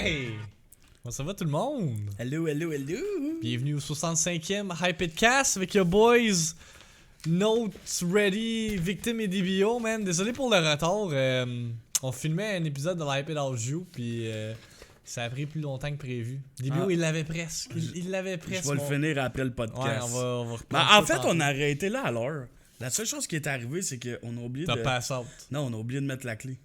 Hey! Comment ça va tout le monde? Hello. Bienvenue au 65e Hypedcast avec your boys Notes Ready, Victim et DBO, man. Désolé pour le retard. On filmait un épisode de l'Hyped House Joue, puis ça a pris plus longtemps que prévu. DBO, il l'avait presque. Il l'avait presque. Je vais le finir après le podcast. Ouais, on va reprendre. Ben, en fait, on a arrêté là à l'heure. La seule chose qui est arrivée, c'est qu'on a oublié T'as de... pass out. Non, on a oublié de mettre la clé.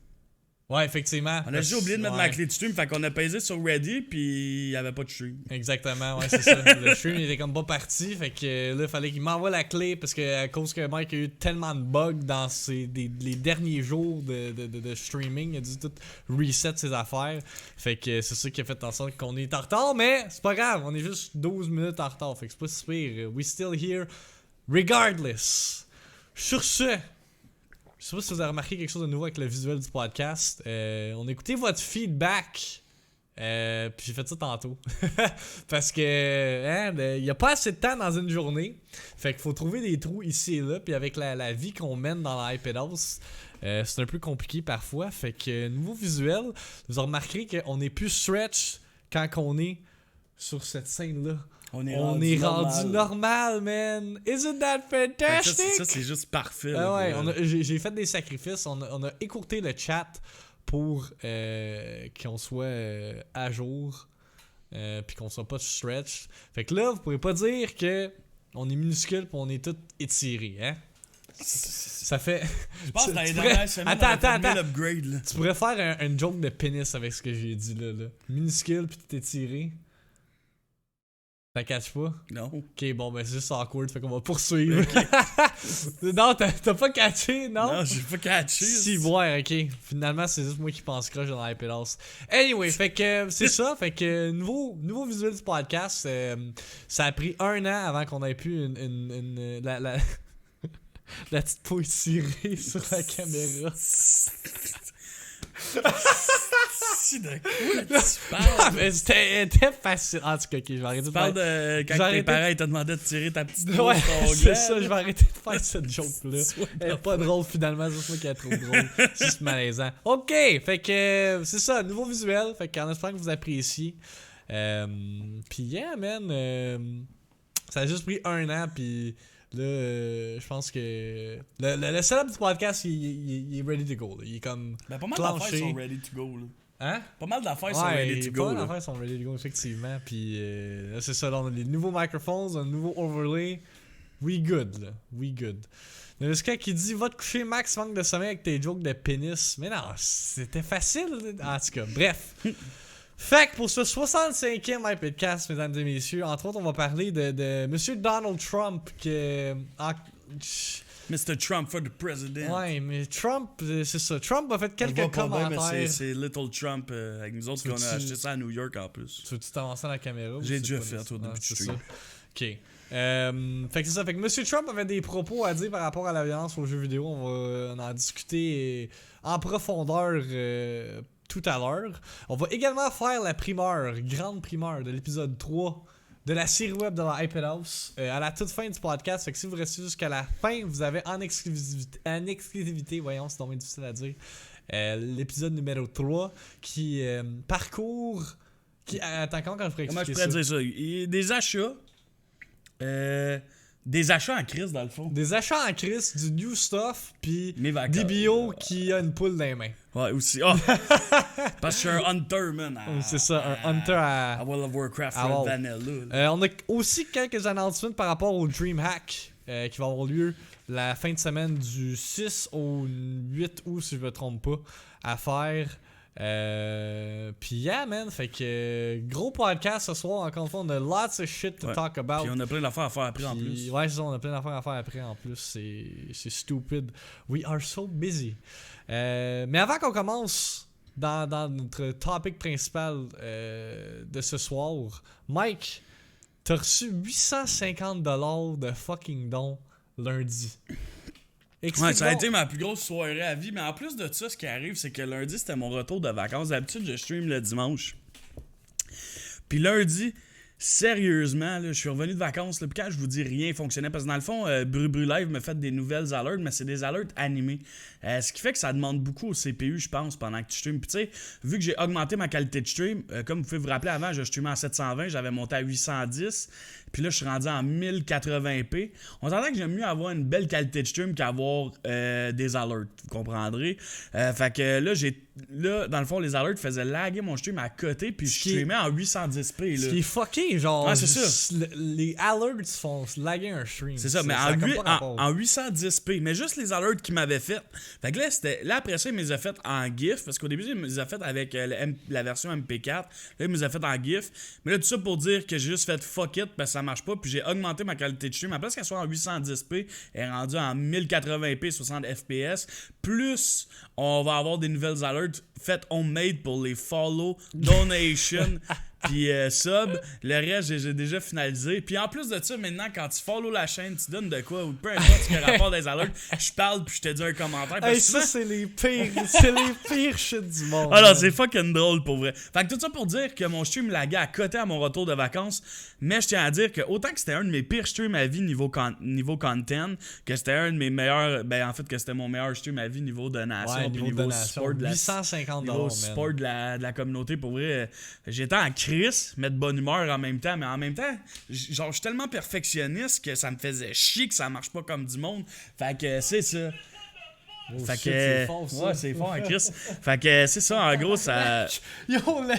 Ouais, effectivement. On a juste oublié de mettre la clé de stream, fait qu'on a pesé sur Ready, puis il n'y avait pas de stream. Exactement, ouais, c'est ça. Le stream il était comme pas parti, fait que là, il fallait qu'il m'envoie la clé parce que à cause que Mike a eu tellement de bugs dans les derniers jours de streaming, il a dû tout reset ses affaires. Fait que c'est ça qui a fait en sorte qu'on est en retard, mais c'est pas grave, on est juste 12 minutes en retard, fait que c'est pas si pire. We still here, regardless. Sur ce, je sais pas si vous avez remarqué quelque chose de nouveau avec le visuel du podcast. On a écouté votre feedback. Puis j'ai fait ça tantôt. Parce que il n'y a pas assez de temps dans une journée. Fait qu'il faut trouver des trous ici et là. Puis avec la vie qu'on mène dans la Hyped House, c'est un peu compliqué parfois. Fait que nouveau visuel, vous remarquerez qu'on est plus stretch quand on est sur cette scène-là. On est rendu normal, man. Isn't that fantastic? Ça, c'est juste parfait. Ouais, j'ai fait des sacrifices. On a écourté le chat pour qu'on soit à jour. Puis qu'on soit pas stretch. Fait que là, vous pourrez pas dire que on est minuscule pis on est tout étiré, hein? Ça fait. Je pense que dans les dernières semaines, attends. l'upgrade, là. Tu pourrais faire un joke de pénis avec ce que j'ai dit là. Minuscule pis tout étiré. Ça catch pas? Non. Ok, bon, ben c'est juste awkward, fait qu'on va poursuivre. Okay. Non, t'as pas catché, non? Non, j'ai pas catché. Si, ouais, ok. Finalement, c'est juste moi qui pense crush dans l'Hyped House. Anyway, fait que c'est ça. Fait que nouveau visuel du podcast. Ça a pris 1 an avant qu'on ait pu la petite peau tirée sur la caméra. Si de quoi tu parles? Mais c'était facile. En tout cas, ok, je vais arrêter de parle de quand tes parents te demandaient de tirer ta petite peau ouais, sur ton c'est gland. ça, je vais arrêter de faire cette joke-là. Elle est pas drôle finalement, c'est juste moi qui est trop drôle. C'est juste malaisant. Ok, fait que c'est ça, nouveau visuel. Fait qu'en espérant que vous appréciez. Puis yeah, man. Ça a juste pris 1 an, puis là, je pense que le setup du podcast, il est ready to go. Là. Il est comme Ben, pas mal clenché. d'affaires sont ready to go. Là. Hein? Pas mal d'affaires sont ready to go. Pas mal d'affaires sont ready to go, effectivement. Puis là, c'est ça. Là, on a les nouveaux microphones, un nouveau overlay. We good, là. We good. Il y a quelqu'un qui dit va te coucher, Max, manque de sommeil avec tes jokes de pénis. Mais non, c'était facile. En tout cas, bref. Fait que pour ce 65e Hypedcast, mesdames et messieurs, entre autres, on va parler de Monsieur Donald Trump. Mr. Trump for the president. Ouais, mais Trump, c'est ça. Trump a fait quelques commentaires. Bien, mais c'est Little Trump avec nous autres qu'on a acheté ça à New York en plus. Tu veux-tu t'avancer à la caméra? J'ai déjà fait au début du stream. Ok. Fait que c'est ça. Fait que M. Trump avait des propos à dire par rapport à la violence aux jeux vidéo. On va en discuter en profondeur tout à l'heure. On va également faire la grande primeur de l'épisode 3 de la série web de la Hyped House à la toute fin du podcast. Fait que si vous restez jusqu'à la fin, vous avez en exclusivité, voyons, c'est donc bien difficile à dire, l'épisode numéro 3 qui parcourt... Attends, comment je pourrais expliquer ça? Comment je pourrais dire ça? Il y a des achats... des achats en crise, dans le fond. Des achats en crise, du new stuff, puis DBO qui a une poule dans les mains. Ouais, aussi. Oh. Parce que je suis un hunter, man. C'est ça, un hunter à World of Warcraft Red Vanilla. On a aussi quelques announcements par rapport au DreamHack qui va avoir lieu la fin de semaine du 6 au 8 août, si je me trompe pas, à faire. Puis yeah, man, fait que gros podcast ce soir. Encore une fois, on a lots of shit to talk about. Puis on a plein d'affaires à faire après en plus. Ouais, c'est ça, on a plein d'affaires à faire après en plus. C'est stupid. We are so busy. Mais avant qu'on commence dans notre topic principal de ce soir, Mike, t'as reçu 850$ de fucking dons lundi. Ouais, ça a été ma plus grosse soirée à vie. Mais en plus de ça, ce qui arrive, c'est que lundi, c'était mon retour de vacances. D'habitude, je stream le dimanche. Puis lundi, Sérieusement, là, je suis revenu de vacances, là, puis quand je vous dis rien fonctionnait, parce que dans le fond, Bru Live me fait des nouvelles alertes, mais c'est des alertes animées. Ce qui fait que ça demande beaucoup au CPU, je pense, pendant que tu streams. Puis tu sais, vu que j'ai augmenté ma qualité de stream, comme vous pouvez vous rappeler, avant, je streamais en 720, j'avais monté à 810, puis là, je suis rendu en 1080p. On s'entend que j'aime mieux avoir une belle qualité de stream qu'avoir des alertes, vous comprendrez. Fait que là, dans le fond, les alertes faisaient laguer mon stream à côté, puis je streamais en 810p. Là. Ce qui est fucké, genre. Ouais, c'est ça. Les alerts font laguer un stream. C'est ça, mais en 810p. Mais juste les alerts qu'ils m'avaient fait. Fait que là, après ça, il me les a fait en GIF. Parce qu'au début, il me les a fait avec la version MP4. Là, il me les a fait en GIF. Mais là, tout ça pour dire que j'ai juste fait fuck it, parce que ça marche pas. Puis j'ai augmenté ma qualité de stream. À place qu'elle soit en 810p, elle est rendue en 1080p, 60 fps. Plus, on va avoir des nouvelles alertes faites homemade pour les follow, donation. Puis sub, le reste, j'ai déjà finalisé. Puis en plus de ça, maintenant, quand tu follow la chaîne, tu donnes de quoi, ou peu importe ce qui rapport des alertes, je parle puis je te dis un commentaire. Hey, ça, c'est les pires shit du monde. Alors, c'est fucking drôle pour vrai. Fait que tout ça pour dire que mon stream laguait à côté à mon retour de vacances. Mais je tiens à dire que autant que c'était un de mes pires streams à vie niveau content, que c'était un de mes meilleurs, en fait, que c'était mon meilleur stream à vie niveau donation, puis niveau support de la, 850 niveau support de la communauté, pour vrai. J'étais en crise, mais de bonne humeur en même temps. Mais en même temps, genre, je suis tellement perfectionniste que ça me faisait chier que ça marche pas comme du monde. Fait que c'est ça. Oh, fait shit, que c'est fort, ça. ouais, c'est fort en Chris. Fait que c'est ça, en gros, ça. Yo, le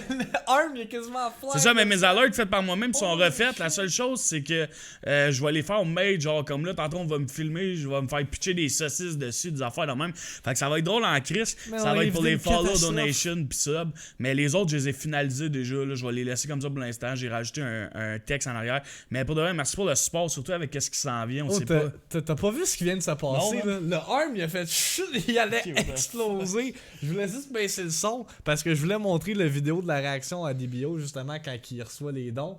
arm, il est quasiment flat. C'est ça, mais mes alertes faites par moi-même sont refaites. La seule chose, c'est que je vais les faire made, genre comme là, tantôt on va me filmer, je vais me faire pitcher des saucisses dessus, des affaires de même. Fait que ça va être drôle en Chris. Ça va être pour les follow, donation pis sub. Mais les autres, je les ai finalisés déjà. Là, je vais les laisser comme ça pour l'instant. J'ai rajouté un texte en arrière. Mais pour de vrai, merci pour le support, surtout avec ce qui s'en vient. On sait pas. T'as pas vu ce qui vient de se passer, là? Le arm, il a fait il allait exploser. Je voulais juste baisser le son parce que je voulais montrer la vidéo de la réaction à DBO justement quand il reçoit les dons.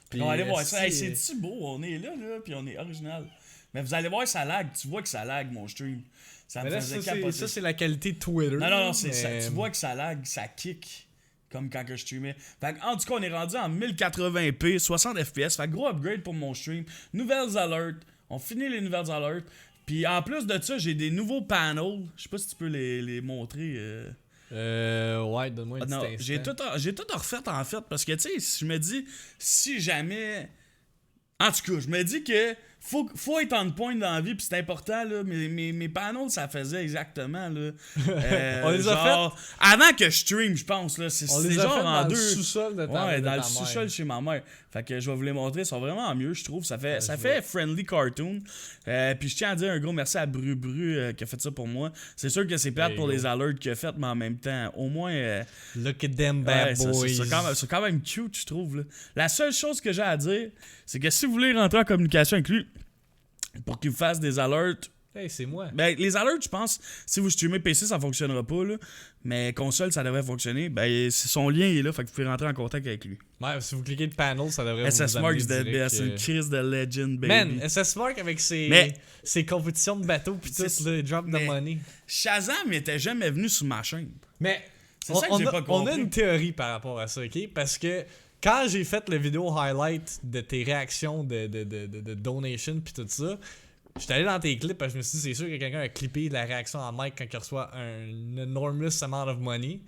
Puis, on va aller voir ça. Hey, c'est-tu beau? On est là, puis on est original. Mais vous allez voir, ça lag. Tu vois que ça lag, mon stream. Ça me faisait capoter. Ça, c'est la qualité de Twitter. Non, c'est ça. Tu vois que ça lag, ça kick. Comme quand que je streamais. Fait en tout cas, on est rendu en 1080p, 60 fps. Fait gros upgrade pour mon stream. Nouvelles alertes. On finit les nouvelles alertes. Puis en plus de ça, j'ai des nouveaux panels. Je sais pas si tu peux les montrer. Ouais, donne-moi un petit instant. J'ai tout refait en fait. Parce que tu sais, je me dis, si jamais. En tout cas, je me dis que faut être on point dans la vie, puis c'est important, là. Mes panels, ça faisait exactement, là. On les a fait avant que je stream, je pense, là. C'est genre en deux. Dans le sous-sol de ta Ouais, dans le sous-sol chez ma mère. Fait que je vais vous les montrer. Ils sont vraiment mieux, je trouve. Ça fait friendly cartoon. Puis je tiens à dire un gros merci à Bru qui a fait ça pour moi. C'est sûr que c'est plate pour les alerts qu'il a fait, mais en même temps, au moins. Look at them bad boys. C'est quand même cute, je trouve, là. La seule chose que j'ai à dire, c'est que si vous voulez rentrer en communication avec lui, pour qu'il vous fasse des alerts. Hey, c'est moi. Ben, les alerts, je pense, si vous streamez PC, ça fonctionnera pas, là. Mais console, ça devrait fonctionner. Ben, son lien est là, fait que vous pouvez rentrer en contact avec lui. Ouais, si vous cliquez le panel, ça devrait SS vous Mark, direct, c'est une crise de legend, baby. Man, SS Mark avec ses compétitions de bateaux pis tout, le drop de money. Shazam était jamais venu sur ma chaîne. Mais c'est ça que j'ai pas compris. On a une théorie par rapport à ça, ok? Parce que quand j'ai fait la vidéo highlight de tes réactions de donation pis tout ça, j'étais allé dans tes clips parce que je me suis dit, c'est sûr que quelqu'un a clippé la réaction à Mike quand il reçoit un enormous amount of money.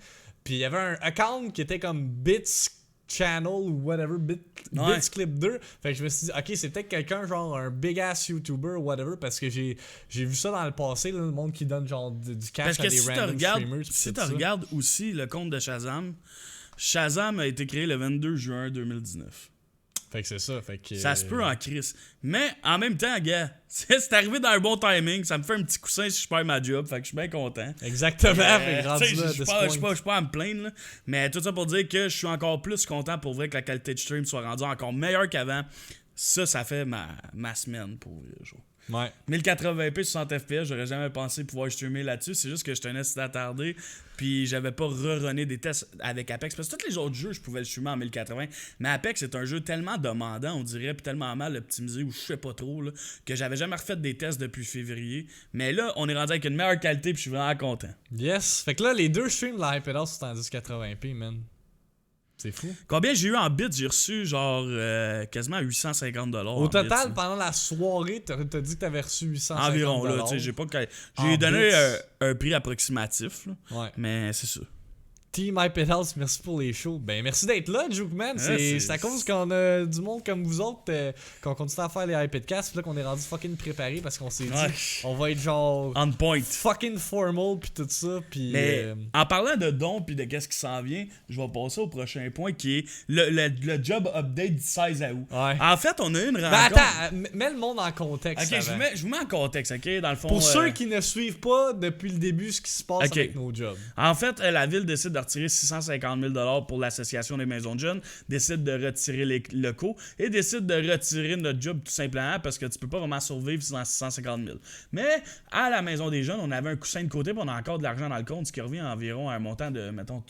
Puis il y avait un account qui était comme Bits Channel ou whatever, Bits Clip 2. Fait que je me suis dit, ok, c'est peut-être quelqu'un, genre un big ass YouTuber ou whatever, parce que j'ai vu ça dans le passé, là, le monde qui donne genre du cash à des random streamers. Si tu regardes aussi le compte de Shazam, Shazam a été créé le 22 juin 2019. Fait que c'est ça, fait que... Ça se peut en crise. Mais en même temps, gars, c'est arrivé dans un bon timing. Ça me fait un petit coussin si je perds ma job. Fait que je suis bien content. Exactement. Je suis pas à me plaindre. Là. Mais tout ça pour dire que je suis encore plus content pour vrai que la qualité de stream soit rendue encore meilleure qu'avant. Ça fait ma semaine pour vrai. Ouais. 1080p 60 fps, j'aurais jamais pensé pouvoir streamer là-dessus. C'est juste que je tenais si attardé. Puis j'avais pas re-runné des tests avec Apex. Parce que tous les autres jeux, je pouvais le streamer en 1080. Mais Apex, c'est un jeu tellement demandant, on dirait, puis tellement mal optimisé, ou je sais pas trop, là, que j'avais jamais refait des tests depuis février. Mais là, on est rendu avec une meilleure qualité, puis je suis vraiment content. Yes. Fait que là, les deux streams de la Hyper House sont en 1080p, man. C'est fou. Combien j'ai eu en bits? J'ai reçu genre quasiment 850 $. Au total, pendant la soirée, t'as dit que t'avais reçu 850 environ, là. Tu sais, j'ai donné un prix approximatif, là, ouais. mais c'est ça. Team iPad Health, merci pour les shows. Ben, merci d'être là, Jukeman. C'est à cause qu'on a du monde comme vous autres qu'on continue à faire les iPadcasts. Puis là, qu'on est rendu fucking préparé parce qu'on s'est dit, on va être genre. On point. Fucking formal, puis tout ça. Puis. Mais en parlant de dons, puis de qu'est-ce qui s'en vient, je vais passer au prochain point qui est le job update du 16 août. Ouais. En fait, on a eu une rencontre. Ben, attends, mets le monde en contexte. Ok, je vous mets en contexte, ok? Dans le fond. Pour ceux qui ne suivent pas depuis le début ce qui se passe avec nos jobs. En fait, la ville décide de retirer 650 000 $ pour l'association des maisons de jeunes, décide de retirer les locaux et décide de retirer notre job tout simplement parce que tu peux pas vraiment survivre sans 650 000. Mais à la maison des jeunes, on avait un coussin de côté et on a encore de l'argent dans le compte, ce qui revient environ à un montant de, mettons,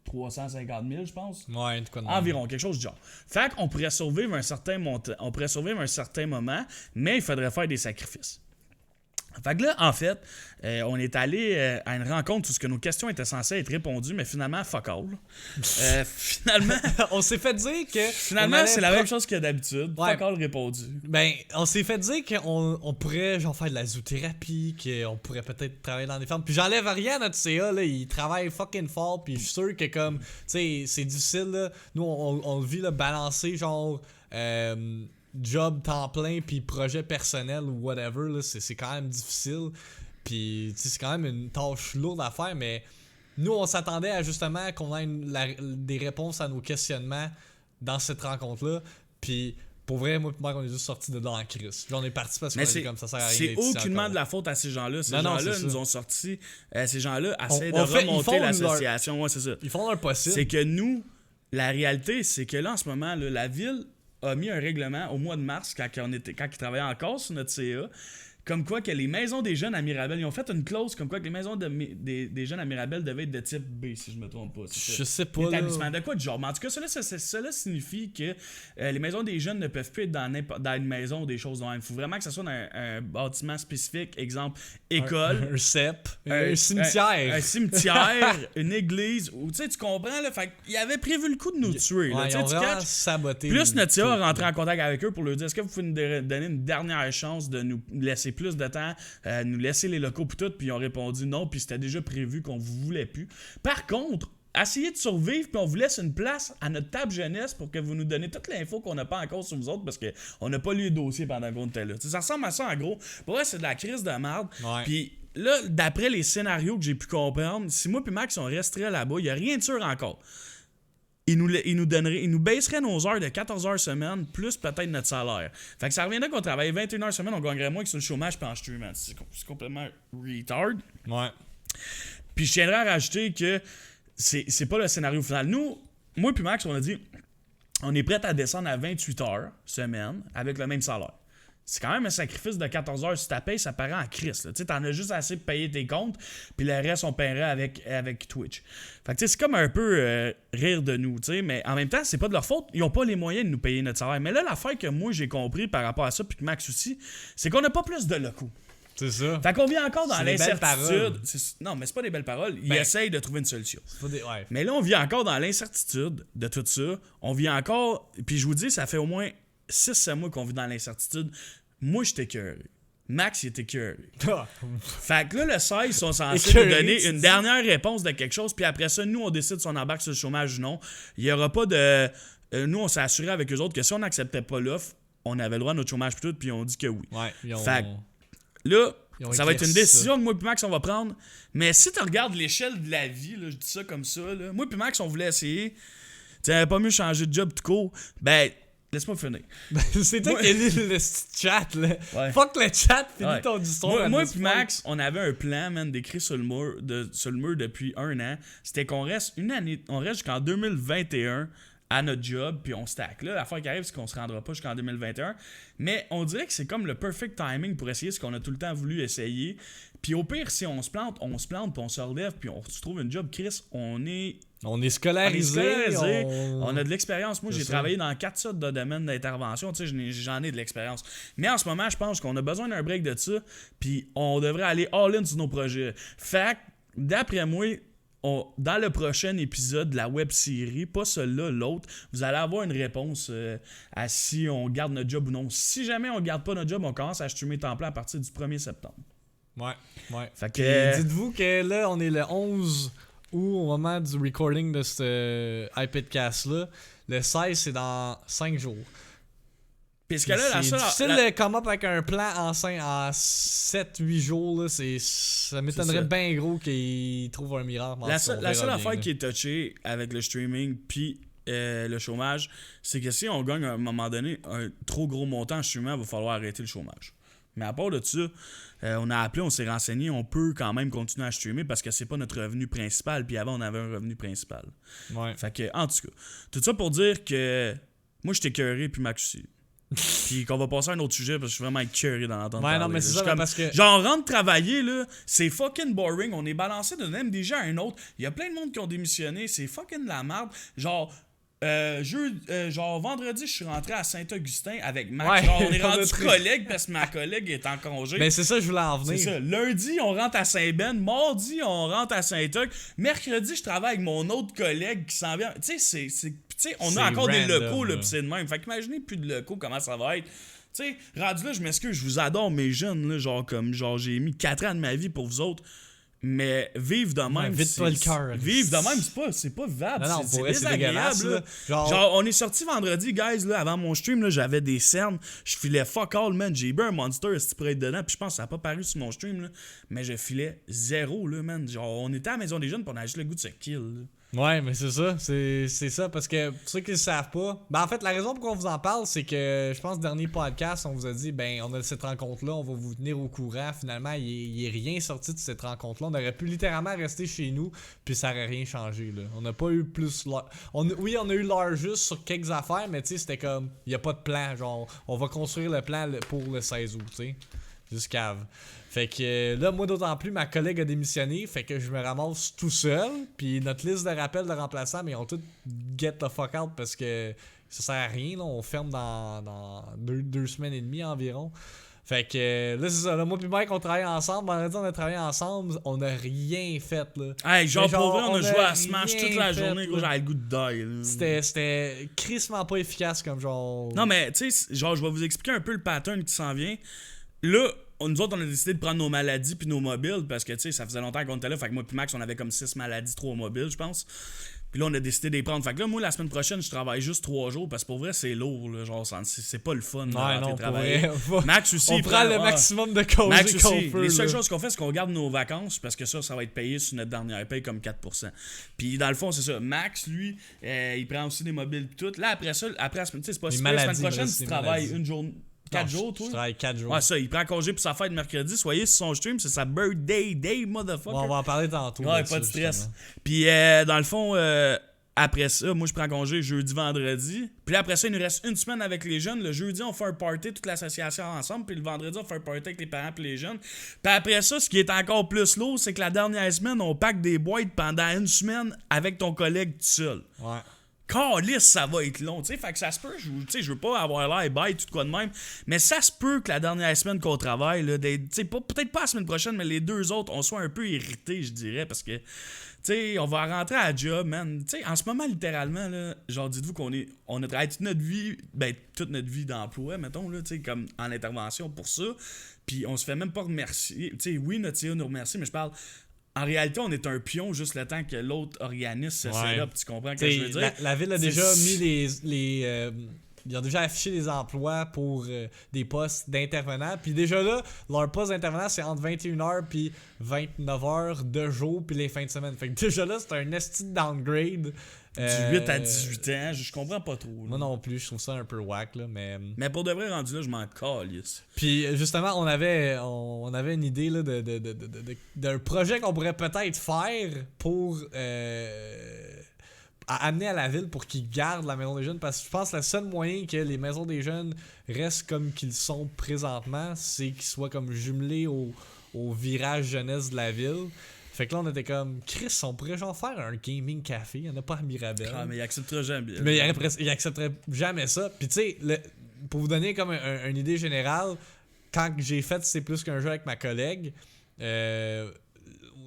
350 000, je pense. Ouais, en tout cas. Environ, quelque chose du genre. Fait qu'on pourrait survivre un certain montant, on pourrait survivre un certain moment, mais il faudrait faire des sacrifices. Fait que là, en fait, on est allé à une rencontre où ce que nos questions étaient censées être répondues, mais finalement, fuck all. Finalement, on s'est fait dire que... Finalement, c'est la même chose que d'habitude. Ouais. Fuck all répondu. Ben, on s'est fait dire qu'on pourrait genre faire de la zoothérapie, qu'on pourrait peut-être travailler dans des fermes. Puis j'enlève rien à notre CA, là, il travaille fucking fort, puis je suis sûr que comme, tu sais, c'est difficile, là. Nous, on le vit, là, balancer, genre... job temps plein puis projet personnel ou whatever là, c'est quand même difficile puis c'est quand même une tâche lourde à faire, mais nous on s'attendait à justement qu'on ait des réponses à nos questionnements dans cette rencontre là, puis pour vrai, moi et Marc, on est juste sortis de là en crise. J'en ai parti parce qu'on est comme ça sert à rien. C'est aucunement de la faute à ces gens-là. Ces gens-là nous ont sortis. Ces gens-là essaient de remonter l'association. Ouais, c'est ça. Ils font leur possible. C'est que nous, la réalité, c'est que là, en ce moment, là, la ville a mis un règlement au mois de mars, quand ils travaillaient encore sur notre CA, comme quoi que les maisons des jeunes à Mirabel, ils ont fait une clause comme quoi que les maisons des jeunes à Mirabel devaient être de type B, si je me trompe pas. Je sais pas. Établissement de quoi de genre. Mais en tout cas, cela signifie que les maisons des jeunes ne peuvent plus être dans une maison ou des choses de même. Il faut vraiment que ce soit dans un bâtiment spécifique, exemple, école. Un CEP. Un cimetière. Un cimetière, une église. Tu comprends, là? Fait qu'il avait prévu le coup de nous tuer. Ouais, ils ont vraiment saboté. Plus notre CA a rentré en contact avec eux pour leur dire, est-ce que vous pouvez nous donner une dernière chance de nous laisser plus de temps, nous laisser les locaux puis tout, puis ils ont répondu non, puis c'était déjà prévu qu'on vous voulait plus. Par contre, essayez de survivre, puis on vous laisse une place à notre table jeunesse pour que vous nous donnez toute l'info qu'on n'a pas encore sur vous autres, parce qu'on n'a pas lu les dossiers pendant qu'on était là. T'sais, ça ressemble à ça en gros. Pour vrai, c'est de la crise de merde. Ouais. Puis là, d'après les scénarios que j'ai pu comprendre, si moi puis Max on resterait là-bas, il n'y a rien de sûr encore. Il nous baisserait nos heures de 14 heures semaine, plus peut-être notre salaire. Fait que ça reviendrait qu'on travaille 21 heures semaine, on gagnerait moins que sur le chômage puis en streaming. C'est complètement retard. Ouais. Puis je tiendrais à rajouter que c'est pas le scénario final. Nous, moi puis Max, on a dit, on est prêt à descendre à 28 heures semaine avec le même salaire. C'est quand même un sacrifice de 14 heures. Si tu payes, ça paraît en crise. Tu sais, t'en as juste assez de payer tes comptes, puis le reste, on paierait avec Twitch. Fait que tu sais, c'est comme un peu rire de nous, tu sais, mais en même temps, c'est pas de leur faute. Ils ont pas les moyens de nous payer notre salaire. Mais là, l'affaire que moi, j'ai compris par rapport à ça, puis que Max aussi, c'est qu'on n'a pas plus de locaux. C'est ça. Fait qu'on vit encore dans l'incertitude. Non, mais c'est pas des belles paroles. Ils essayent de trouver une solution. Ouais. Mais là, on vit encore dans l'incertitude de tout ça. On vit encore... Puis je vous dis, ça fait au moins 6 mois qu'on vit dans l'incertitude. Moi, j'étais écœuré. Max, il était écœuré. Fait que là, le 16, ils sont censés nous donner une dernière réponse de quelque chose, puis après ça, nous, on décide si on embarque sur le chômage ou non. Il n'y aura pas de... nous, on s'est assuré avec eux autres que si on n'acceptait pas l'offre, on avait le droit à notre chômage puis tout, puis on dit que oui. Ouais, fait que là, ça va être une décision que moi et Max, on va prendre. Mais si tu regardes l'échelle de la vie, là, je dis ça comme ça, là, moi et Max, on voulait essayer. Tu n'avais pas mieux changer de job tout court. Ben... Laisse-moi finir. C'est toi qui as lu le chat, là. Ouais. Fuck le chat, finis ton histoire. Moi et Max, on avait un plan, man, décrit sur le mur depuis 1 an. C'était qu'on reste une année, on reste jusqu'en 2021 à notre job, puis on stack. Là, l'affaire qui arrive, c'est qu'on se rendra pas jusqu'en 2021. Mais on dirait que c'est comme le perfect timing pour essayer ce qu'on a tout le temps voulu essayer. Puis au pire, si on se plante, puis on se relève, puis on se trouve une job, Chris, on est scolarisé. On a de l'expérience. Moi, j'ai travaillé dans 4 sortes de domaines d'intervention. Tu sais, j'en ai de l'expérience. Mais en ce moment, je pense qu'on a besoin d'un break de ça. Puis on devrait aller all-in sur nos projets. Fait que, d'après moi, dans le prochain épisode de la web-série, pas celui-là, l'autre, vous allez avoir une réponse à si on garde notre job ou non. Si jamais on garde pas notre job, on commence à streamer temps plein à partir du 1er septembre. Ouais. Fait que... Dites-vous que là, on est le 11 août au moment du recording de ce iPadcast-là. Le 16, c'est dans 5 jours. Puisque là, c'est difficile de come up avec un plan en 7-8 jours. Là, ça m'étonnerait bien gros qu'ils trouvent un miracle. La seule affaire qui est touchée avec le streaming puis le chômage, c'est que si on gagne à un moment donné un trop gros montant en streaming, il va falloir arrêter le chômage. Mais à part de ça, on a appelé, on s'est renseigné, on peut quand même continuer à streamer parce que c'est pas notre revenu principal. Puis avant, on avait un revenu principal. Ouais. Fait que, en tout cas, tout ça pour dire que moi, j'étais écœuré, puis Max aussi. Puis qu'on va passer à un autre sujet parce que je suis vraiment écœuré d'en entendre parler. Non, mais c'est ça, parce que... Genre, on rentre travailler, là, c'est fucking boring. On est balancé d'un MDG à un autre. Il y a plein de monde qui ont démissionné. C'est fucking de la merde. Genre... genre vendredi je suis rentré à Saint-Augustin avec Max. Ouais, genre on est rendu collègue parce que ma collègue est en congé. Mais c'est ça je voulais en venir. C'est ça. Lundi on rentre à Saint-Ben, mardi on rentre à Saint-Euc, mercredi je travaille avec mon autre collègue qui s'en vient. Tu sais on a encore des locaux là, pis c'est de même. Fait qu'imaginez plus de locaux comment ça va être. Tu sais, rendu là je m'excuse, je vous adore mes jeunes là, genre j'ai mis 4 ans de ma vie pour vous autres. Mais vivre de même, vide-toi le cœur. Vivre de même, c'est pas vivable. Non, c'est désagréable. Là. Genre, on est sorti vendredi, guys, là, avant mon stream, là, j'avais des cernes. Je filais fuck all, man. J'ai bu un Monster, si tu pourrais être dedans. Puis je pense que ça a pas paru sur mon stream, là. Mais je filais 0, là, man. Genre, on était à la Maison des Jeunes, puis on avait juste le goût de se kill, là. Ouais, mais c'est ça. C'est ça, parce que pour ceux qui le savent pas, ben en fait, la raison pour qu'on vous en parle, c'est que je pense, dernier podcast, on vous a dit, ben, on a cette rencontre-là, on va vous tenir au courant. Finalement, il est rien sorti de cette rencontre-là. On aurait pu littéralement rester chez nous, puis ça aurait rien changé, là. On n'a pas eu plus. Oui, on a eu l'heure juste sur quelques affaires, mais tu sais, c'était comme, il n'y a pas de plan. Genre, on va construire le plan pour le 16 août, tu sais. Jusqu'à. Fait que là, moi d'autant plus, ma collègue a démissionné, fait que je me ramasse tout seul. Puis notre liste de rappels de remplaçants, mais ils ont tous get the fuck out parce que ça sert à rien. Là, on ferme dans 2 semaines et demie environ. Fait que là, c'est ça. Là, moi et Mike, on travaille ensemble. Vendredi, on a travaillé ensemble. On a rien fait. Là. Hey, genre, pour vrai, on a joué à Smash toute la journée. Gros, j'avais le goût de die. C'était crissement pas efficace comme genre. Non, mais tu sais, genre, je vais vous expliquer un peu le pattern qui s'en vient. Là, nous autres, on a décidé de prendre nos maladies puis nos mobiles parce que, tu sais, ça faisait longtemps qu'on était là. Fait que moi puis Max, on avait comme 6 maladies, 3 mobiles, je pense. Puis là, on a décidé de les prendre. Fait que là, moi, la semaine prochaine, je travaille juste 3 jours parce que pour vrai, c'est lourd. Là, genre, c'est pas le fun de rentrer travailler. Max aussi. On prend le maximum de congés Max aussi. qu'on peut. Les seules choses qu'on fait, c'est qu'on garde nos vacances parce que ça va être payé sur notre dernière paye comme 4%. Puis dans le fond, c'est ça. Max, lui, il prend aussi des mobiles pis tout. Là, après ça, c'est pas si la semaine prochaine, tu travailles une journée. 4 jours, toi? Je travaille 4 jours. Ouais, ça, il prend congé pour sa fête mercredi. Soyez sur son stream, c'est sa birthday day, motherfucker. Bon, on va en parler tantôt. Ouais, pas de stress. Puis, dans le fond, après ça, moi, je prends congé jeudi, vendredi. Puis là, après ça, il nous reste une semaine avec les jeunes. Le jeudi, on fait un party, toute l'association ensemble. Puis le vendredi, on fait un party avec les parents et les jeunes. Puis après ça, ce qui est encore plus lourd, c'est que la dernière semaine, on pack des boîtes pendant une semaine avec ton collègue tout seul. Ouais. Calisse, ça va être long, tu sais, fait que ça se peut, je veux pas avoir l'air bête, tout quoi de même, mais ça se peut que la dernière semaine qu'on travaille, là, peut-être pas la semaine prochaine, mais les 2 autres, on soit un peu irrités, je dirais, parce que, tu sais, on va rentrer à la job, man, tu sais, en ce moment, littéralement, là, genre, dites-vous on a travaillé toute notre vie d'emploi, mettons, là, tu sais, comme en intervention pour ça, puis on se fait même pas remercier, tu sais, oui, notre CEO nous remercie, mais je parle... En réalité, on est un pion juste le temps que l'autre organisme se set up. Tu comprends ce que je veux dire? La ville a déjà mis ils ont déjà affiché des emplois pour des postes d'intervenants. Puis déjà là, leur poste d'intervenant, c'est entre 21h puis 29h de jour puis les fins de semaine. Fait que déjà là, c'est un esti de downgrade. Du 8 à 18 ans, je comprends pas trop. Là. Moi non plus, je trouve ça un peu whack, là, mais pour de vrai, rendu là, je m'en calisse. Puis justement, on avait une idée là, d'un projet qu'on pourrait peut-être faire pour amener à la ville pour qu'ils gardent la maison des jeunes, parce que je pense que le seul moyen que les maisons des jeunes restent comme qu'ils sont présentement, c'est qu'ils soient comme jumelés au virage jeunesse de la ville. Fait que là, on était comme, Chris, on pourrait genre faire un gaming café. Il n'y en a pas à Mirabel. Ah, mais il accepterait jamais. Mais il accepterait jamais ça. Puis tu sais, pour vous donner comme une idée générale, quand j'ai fait C'est plus qu'un jeu avec ma collègue,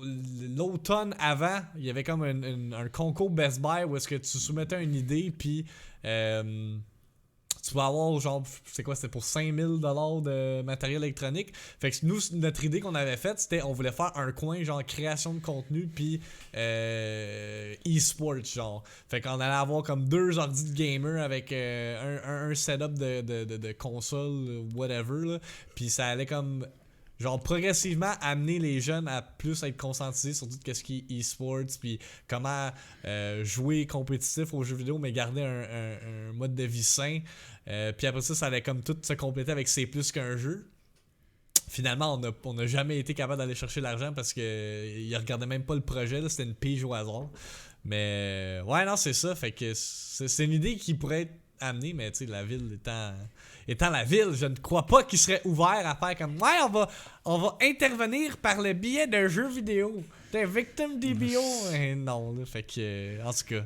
l'automne avant, il y avait comme un concours Best Buy où est-ce que tu soumettais une idée, puis tu vas avoir genre, c'est quoi, c'était pour 5000$ de matériel électronique. Fait que nous, notre idée qu'on avait faite, c'était on voulait faire un coin genre création de contenu puis e-sport genre. Fait qu'on allait avoir comme 2 ordi de gamer avec un setup de console, whatever là. Puis ça allait comme genre progressivement amener les jeunes à plus être conscientisés sur tout ce qui est e-sports, puis comment jouer compétitif aux jeux vidéo mais garder un mode de vie sain. Puis après ça allait comme tout se compléter avec c'est plus qu'un jeu. Finalement, on n'a jamais été capable d'aller chercher l'argent parce qu'ils regardaient même pas le projet, là, c'était une pige au hasard. Mais ouais, non, c'est ça. Fait que c'est une idée qui pourrait être amenée, mais tu sais, la ville étant la ville, je ne crois pas qu'ils seraient ouverts à faire comme ouais, on va intervenir par le biais d'un jeu vidéo. T'es victime DBO. Non, là, fait que en tout cas.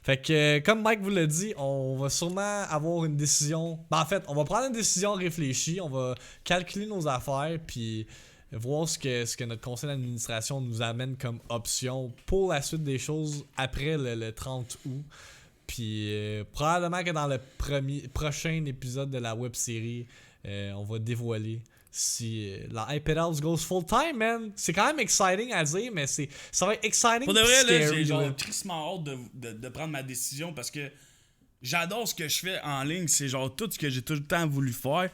Fait que comme Mike vous l'a dit, on va sûrement avoir une décision. En fait, on va prendre une décision réfléchie, on va calculer nos affaires puis voir ce que notre conseil d'administration nous amène comme option pour la suite des choses après le 30 août. Puis probablement que dans le prochain épisode de la web série, on va dévoiler si la iPad House goes full time, man. C'est quand même exciting à dire, mais ça va être exciting. Pour de vrai, là, scary, j'ai genre crissement hâte de prendre ma décision parce que j'adore ce que je fais en ligne. C'est genre tout ce que j'ai tout le temps voulu faire.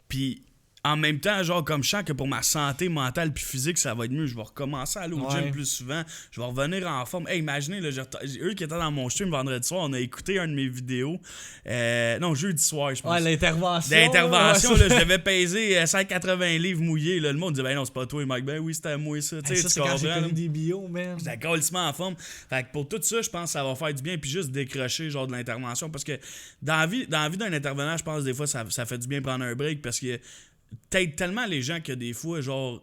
Puis en même temps, genre comme je sens que pour ma santé mentale puis physique, ça va être mieux. Je vais recommencer à aller au gym plus souvent. Je vais revenir en forme. Hey, imaginez, là, eux qui étaient dans mon stream vendredi soir, on a écouté un de mes vidéos. Non, jeudi soir, je pense. Ouais, l'intervention. L'intervention, là, je devais peser 180 livres mouillés. Là. Le monde disait, ben non, c'est pas toi, Mike. Ben oui, c'était moi, ça. Hey, ça, c'est quand j'ai connu des bio, man. J'étais calissement en forme. Fait que pour tout ça, je pense que ça va faire du bien. Puis juste décrocher, genre, de l'intervention. Parce que dans la vie d'un intervenant, je pense des fois, ça fait du bien prendre un break. Parce que t'aides tellement les gens que des fois, genre,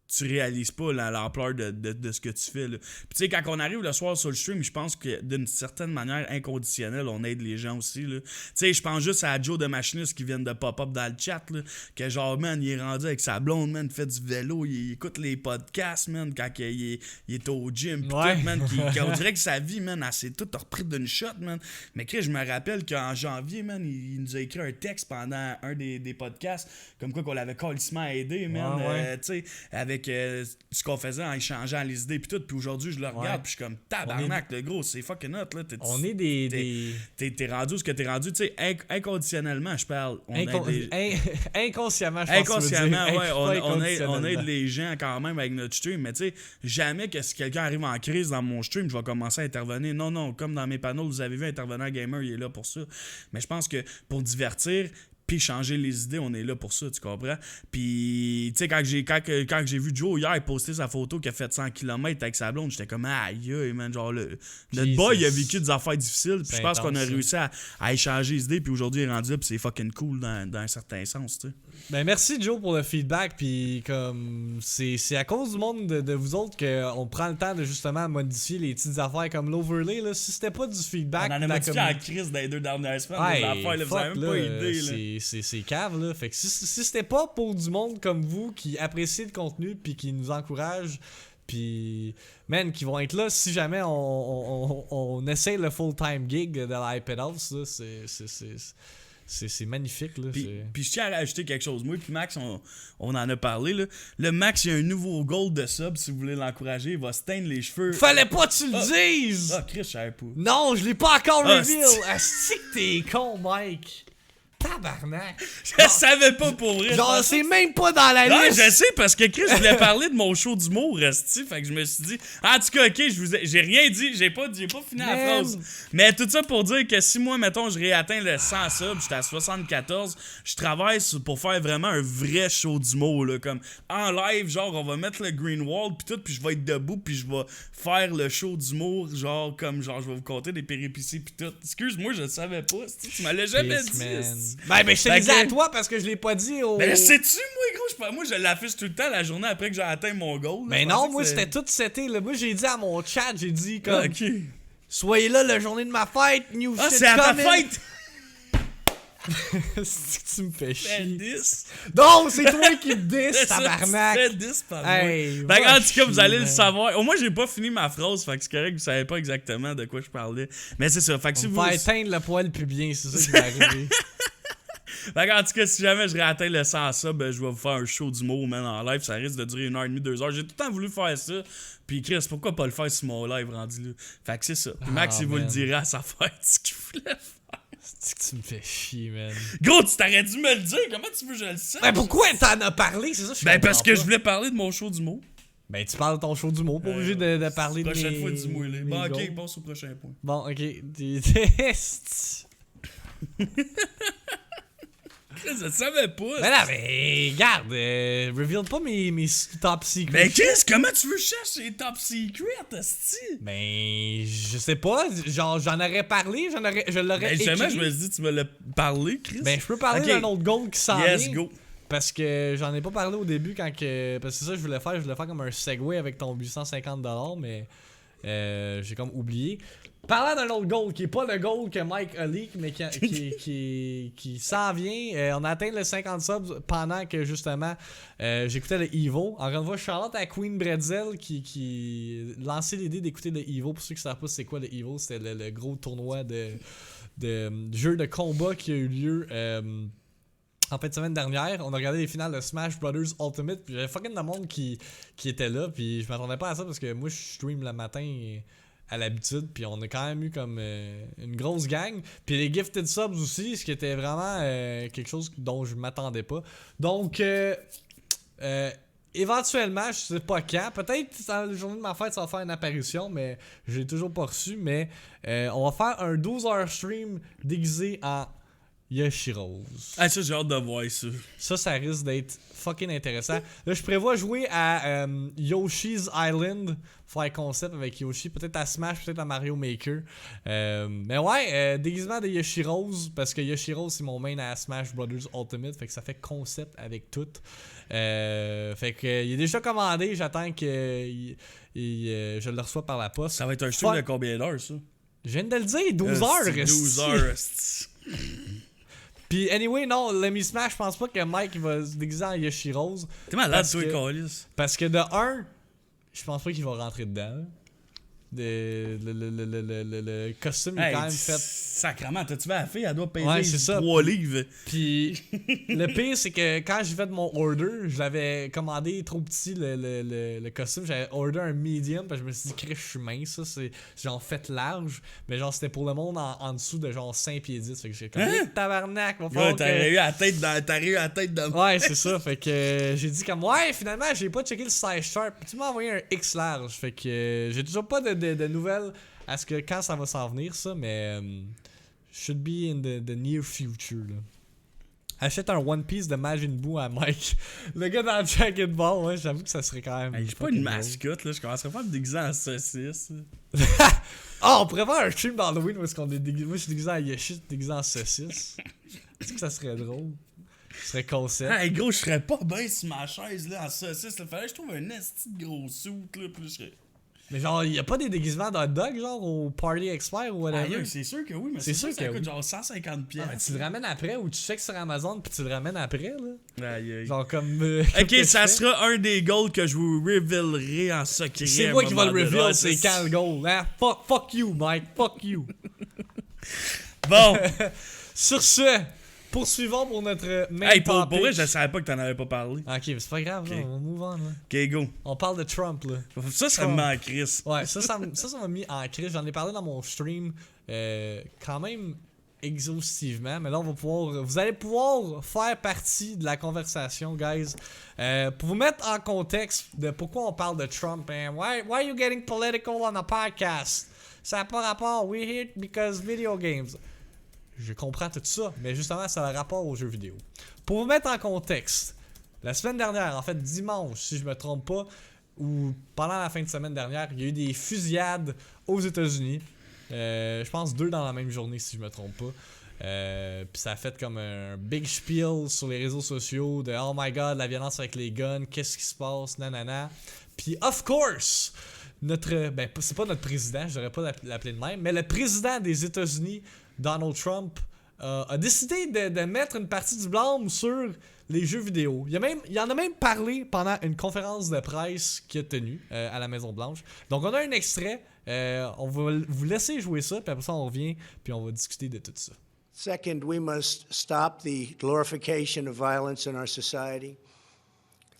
tu réalises pas l'ampleur de ce que tu fais. Là. Puis tu sais, quand on arrive le soir sur le stream, je pense que d'une certaine manière inconditionnelle, on aide les gens aussi. Tu sais, je pense juste à Joe de Machiniste qui vient de pop-up dans le chat. Là, que genre, man, il est rendu avec sa blonde, man, fait du vélo, il écoute les podcasts, man, quand il est au gym. Pis tout, man, on dirait que sa vie, man, elle s'est toute reprise d'une shot, man. Mais que je me rappelle qu'en janvier, man, il nous a écrit un texte pendant un des podcasts, comme quoi qu'on l'avait calissement aidé, man. Tu sais, avec ce qu'on faisait en échangeant les idées puis tout, puis aujourd'hui je le regarde puis je suis comme tabarnak, le gros, c'est fucking hot là. On est t'es rendu ce que t'es rendu, tu sais, inconditionnellement je parle. Inconsciemment, je pense. Inconsciemment, ouais, on aide les gens quand même avec notre stream, mais tu sais, jamais que si quelqu'un arrive en crise dans mon stream, je vais commencer à intervenir. Non, comme dans mes panneaux, vous avez vu, Intervenant Gamer, il est là pour ça. Mais je pense que pour divertir puis changer les idées, on est là pour ça, tu comprends? Puis, tu sais, quand j'ai vu Joe hier poster sa photo qui a fait 100 km avec sa blonde, j'étais comme, aïe, man, genre, notre boy, il a vécu des affaires difficiles, puis je pense qu'on a réussi à échanger les idées, puis aujourd'hui, il est rendu là, puis c'est fucking cool dans un certain sens, tu sais. Ben, merci, Joe, pour le feedback, puis comme, c'est à cause du monde de vous autres qu'on prend le temps de justement modifier les petites affaires comme l'overlay, là. Si c'était pas du feedback... On en a modifié en crise dans les 2 dernières semaines, des affaires, là, vous avez même pas idée, là. C'est cave, là. Fait que si c'était pas pour du monde comme vous qui apprécie le contenu puis qui nous encourage, puis man, qui vont être là si jamais on essaie le full-time gig de l'iPad House, là, c'est magnifique, là. Puis je tiens à rajouter quelque chose. Moi puis Max, on en a parlé, là. Le Max, il y a un nouveau goal de sub, si vous voulez l'encourager. Il va se teindre les cheveux. Fallait pas que tu le dises! Ah, Chris, je savais pas. Non, je l'ai pas encore reveal! Asti que t'es con, Mike! Tabarnak! Je savais pas pour vrai. Genre, c'est même pas dans la liste! Non, je sais, parce que Chris voulait parler de mon show d'humour, Resti. Fait que je me suis dit, en tout cas, ok, j'ai rien dit, j'ai pas fini la phrase. Mais tout ça pour dire que si moi, mettons, je réatteins le 100 subs, j'étais à 74, je travaille pour faire vraiment un vrai show d'humour, là. Comme en live, genre, on va mettre le green wall, pis tout, puis je vais être debout, puis je vais faire le show d'humour, genre, comme, genre, je vais vous conter des péripéties, pis tout. Excuse-moi, je le savais pas, tu m'as jamais dit. Ben, je te disais à toi parce que je l'ai pas dit au. Ben, sais-tu, moi, je l'affiche tout le temps la journée après que j'ai atteint mon goal. Mais non, moi, c'était tout seté, là. Moi, j'ai dit à mon chat, j'ai dit comme. Soyez là la journée de ma fête, new shit. Ah, c'est à ta fête! C'est que tu me fais Fais chier. 10. Non, c'est toi qui me dis, C'est ça, tabarnak. tu fais 10 par mois. Hey, Fait va que, en tout cas, vous chier, allez le man. savoir. Au moins, j'ai pas fini ma phrase, fait que c'est correct, vous savez pas exactement de quoi je parlais. Mais c'est ça, fait que si On vous... va éteindre le poil pubien, c'est ça qui va arriver. Fait que, en tout cas, si jamais je réatteins le 100 subs, je vais vous faire un show d'humour, man, en live. Ça risque de durer 1h30, 2h. J'ai tout le temps voulu faire ça. Puis Chris, pourquoi pas le faire sur mon live rendu là? Fait que c'est ça. Puis Max, il vous le man. dira à sa fête ce qu'il voulait faire. C'est que tu me fais chier, man. Gros, tu t'aurais dû me le dire. Comment tu veux que je le sache? Ben pourquoi t'en as parlé? C'est ça, je Ben parce comprends que pas. je voulais parler de mon show d'humour. Ben tu parles de ton show d'humour, pas obligé de parler de Prochaine mes... fois, dis-moi là. mes Bon, ok, goals. passe au prochain point. Bon, ok. Des tests. Je ne savais pas. Ben là, mais regarde, reveal pas mes top secrets. Mais Chris, comment tu veux chercher les top secrets, hostie? Ben, je sais pas. Genre, j'en aurais parlé, je l'aurais Ben écrit. justement, je me suis dit, tu me l'as parlé, Chris. Ben, je peux parler Ok. d'un autre goal qui s'en Yes, vient. go. Parce que j'en ai pas parlé au début quand que. Parce que c'est ça que je voulais faire. Je voulais faire comme un segway avec ton 850$, mais j'ai comme oublié. Parlant d'un autre goal qui est pas le goal que Mike a leak, mais qui s'en vient. On a atteint le 50 subs pendant que justement j'écoutais le Evo. Encore une fois, Charlotte à Queen Bretzel qui lançait l'idée d'écouter le Evo. Pour ceux qui savent pas c'est quoi le Evo, c'était le gros tournoi de jeu de combat qui a eu lieu. En fin de semaine dernière, on a regardé les finales de Smash Brothers Ultimate, puis j'avais fucking de monde qui était là, puis je m'attendais pas à ça parce que moi je stream le matin à l'habitude, puis on a quand même eu comme une grosse gang, puis les gifted subs aussi, ce qui était vraiment quelque chose dont je m'attendais pas. Donc éventuellement, je sais pas quand, peut-être dans la journée de ma fête ça va faire une apparition, mais je l'ai toujours pas reçu, mais on va faire un 12h stream déguisé en Yoshiros. Ah, ça, j'ai hâte de voir ça. Ça risque d'être fucking intéressant. Là, je prévois jouer à Yoshi's Island, faire concept avec Yoshi, peut-être à Smash, peut-être à Mario Maker. Mais ouais, déguisement de Yoshiros, parce que Yoshiros c'est mon main à Smash Brothers Ultimate, fait que ça fait concept avec tout. Fait que il est déjà commandé, j'attends que je le reçois par la poste. Ça va être un stream de combien d'heures, ça? Je viens de le dire, 12 heures. 12 heures, hostie. Puis anyway, non, l'ami Smash, je pense pas que Mike il va se déguiser en Yoshiros. T'es malade, Parce toi, que- Calis. Parce que de un, je pense pas qu'il va rentrer dedans. Le costume est quand même fait. Sacrement, t'as-tu vu la fille, elle doit Ouais, c'est peser ça. 3 livres. Puis le pire, c'est que quand j'ai fait mon order, je l'avais commandé trop petit le costume. J'avais order un medium parce que je me suis dit, Chris, je suis mince, ça. C'est genre fait large. Mais genre, c'était pour le monde en dessous de genre 5 pieds 10. Fait que j'ai comme, tabarnak, va falloir Ouais, que- t'aurais eu la tête dans... Ouais, c'est ça. Fait que j'ai dit comme, ouais, finalement, j'ai pas checké le size chart. Puis tu m'as envoyé un X large. Fait que j'ai toujours pas de nouvelles à ce que quand ça va s'en venir, ça. Mais should be in the near future, là. Achète un One Piece de Majin Buu à Mike. Le gars dans le Dragon Ball, ouais, j'avoue que ça serait quand même. Hey, j'ai pas fucking une drôle. mascotte, là. Je commencerais pas à me déguiser en saucisse. Ah, on pourrait faire un stream d'Halloween où est-ce qu'on est déguisé. Moi, je suis déguisé en Yoshi, tu es déguisé en saucisse. Est-ce que ça serait drôle? Ce serait concept. Hey, gros, je serais pas bien sur ma chaise, là, en saucisse. Là. Fallait que je trouve un esti de gros suit, là. Puis je serais... Mais genre, y a pas des déguisements d'hot dog, genre, au Party Expert ou whatever? Aïe, c'est sûr que oui, mais C'est sûr ça que coûte oui. genre 150 pièces. Ah, ben, tu le ramènes après ou tu checks sur Amazon puis tu le ramènes après, là. Aïe, aïe. Genre comme. Ok, qu'est-ce ça que tu fais? sera un des goals que je vous révélerai en secret. C'est à un moi qui va le moment donné. reveal, Ouais, c'est quand le goal. Hein? Fuck you, Mike. Fuck you. Bon, Sur ce, poursuivons pour notre main hey, pour topic. vrai, je savais pas que t'en avais pas parlé. Ok, mais c'est pas grave, Ok. là, on va move on, là. Ok, go. On parle de Trump, là. Ça me met en crise. Ouais, ça m'a mis en crise. J'en ai parlé dans mon stream quand même exhaustivement, mais là vous allez pouvoir faire partie de la conversation, guys. Pour vous mettre en contexte de pourquoi on parle de Trump, hein. Why are you getting political on a podcast? Ça n'a pas rapport. We're here because video games. Je comprends tout ça, mais justement, ça a rapport aux jeux vidéo. Pour vous mettre en contexte, la semaine dernière, en fait dimanche, si je me trompe pas, ou pendant la fin de semaine dernière, il y a eu des fusillades aux États-Unis. Je pense 2 dans la même journée, si je me trompe pas. Puis ça a fait comme un big spiel sur les réseaux sociaux de oh my god, la violence avec les guns, qu'est-ce qui se passe, nanana. Puis of course, c'est pas notre président, je devrais pas l'appeler de même, mais le président des États-Unis, Donald Trump, a décidé de mettre une partie du blâme sur les jeux vidéo. Il en a même parlé pendant une conférence de presse qu'il a tenue à la Maison-Blanche. Donc, on a un extrait. On va vous laisser jouer ça, puis après ça, on revient, puis on va discuter de tout ça. Second, we must stop the glorification of violence in our society.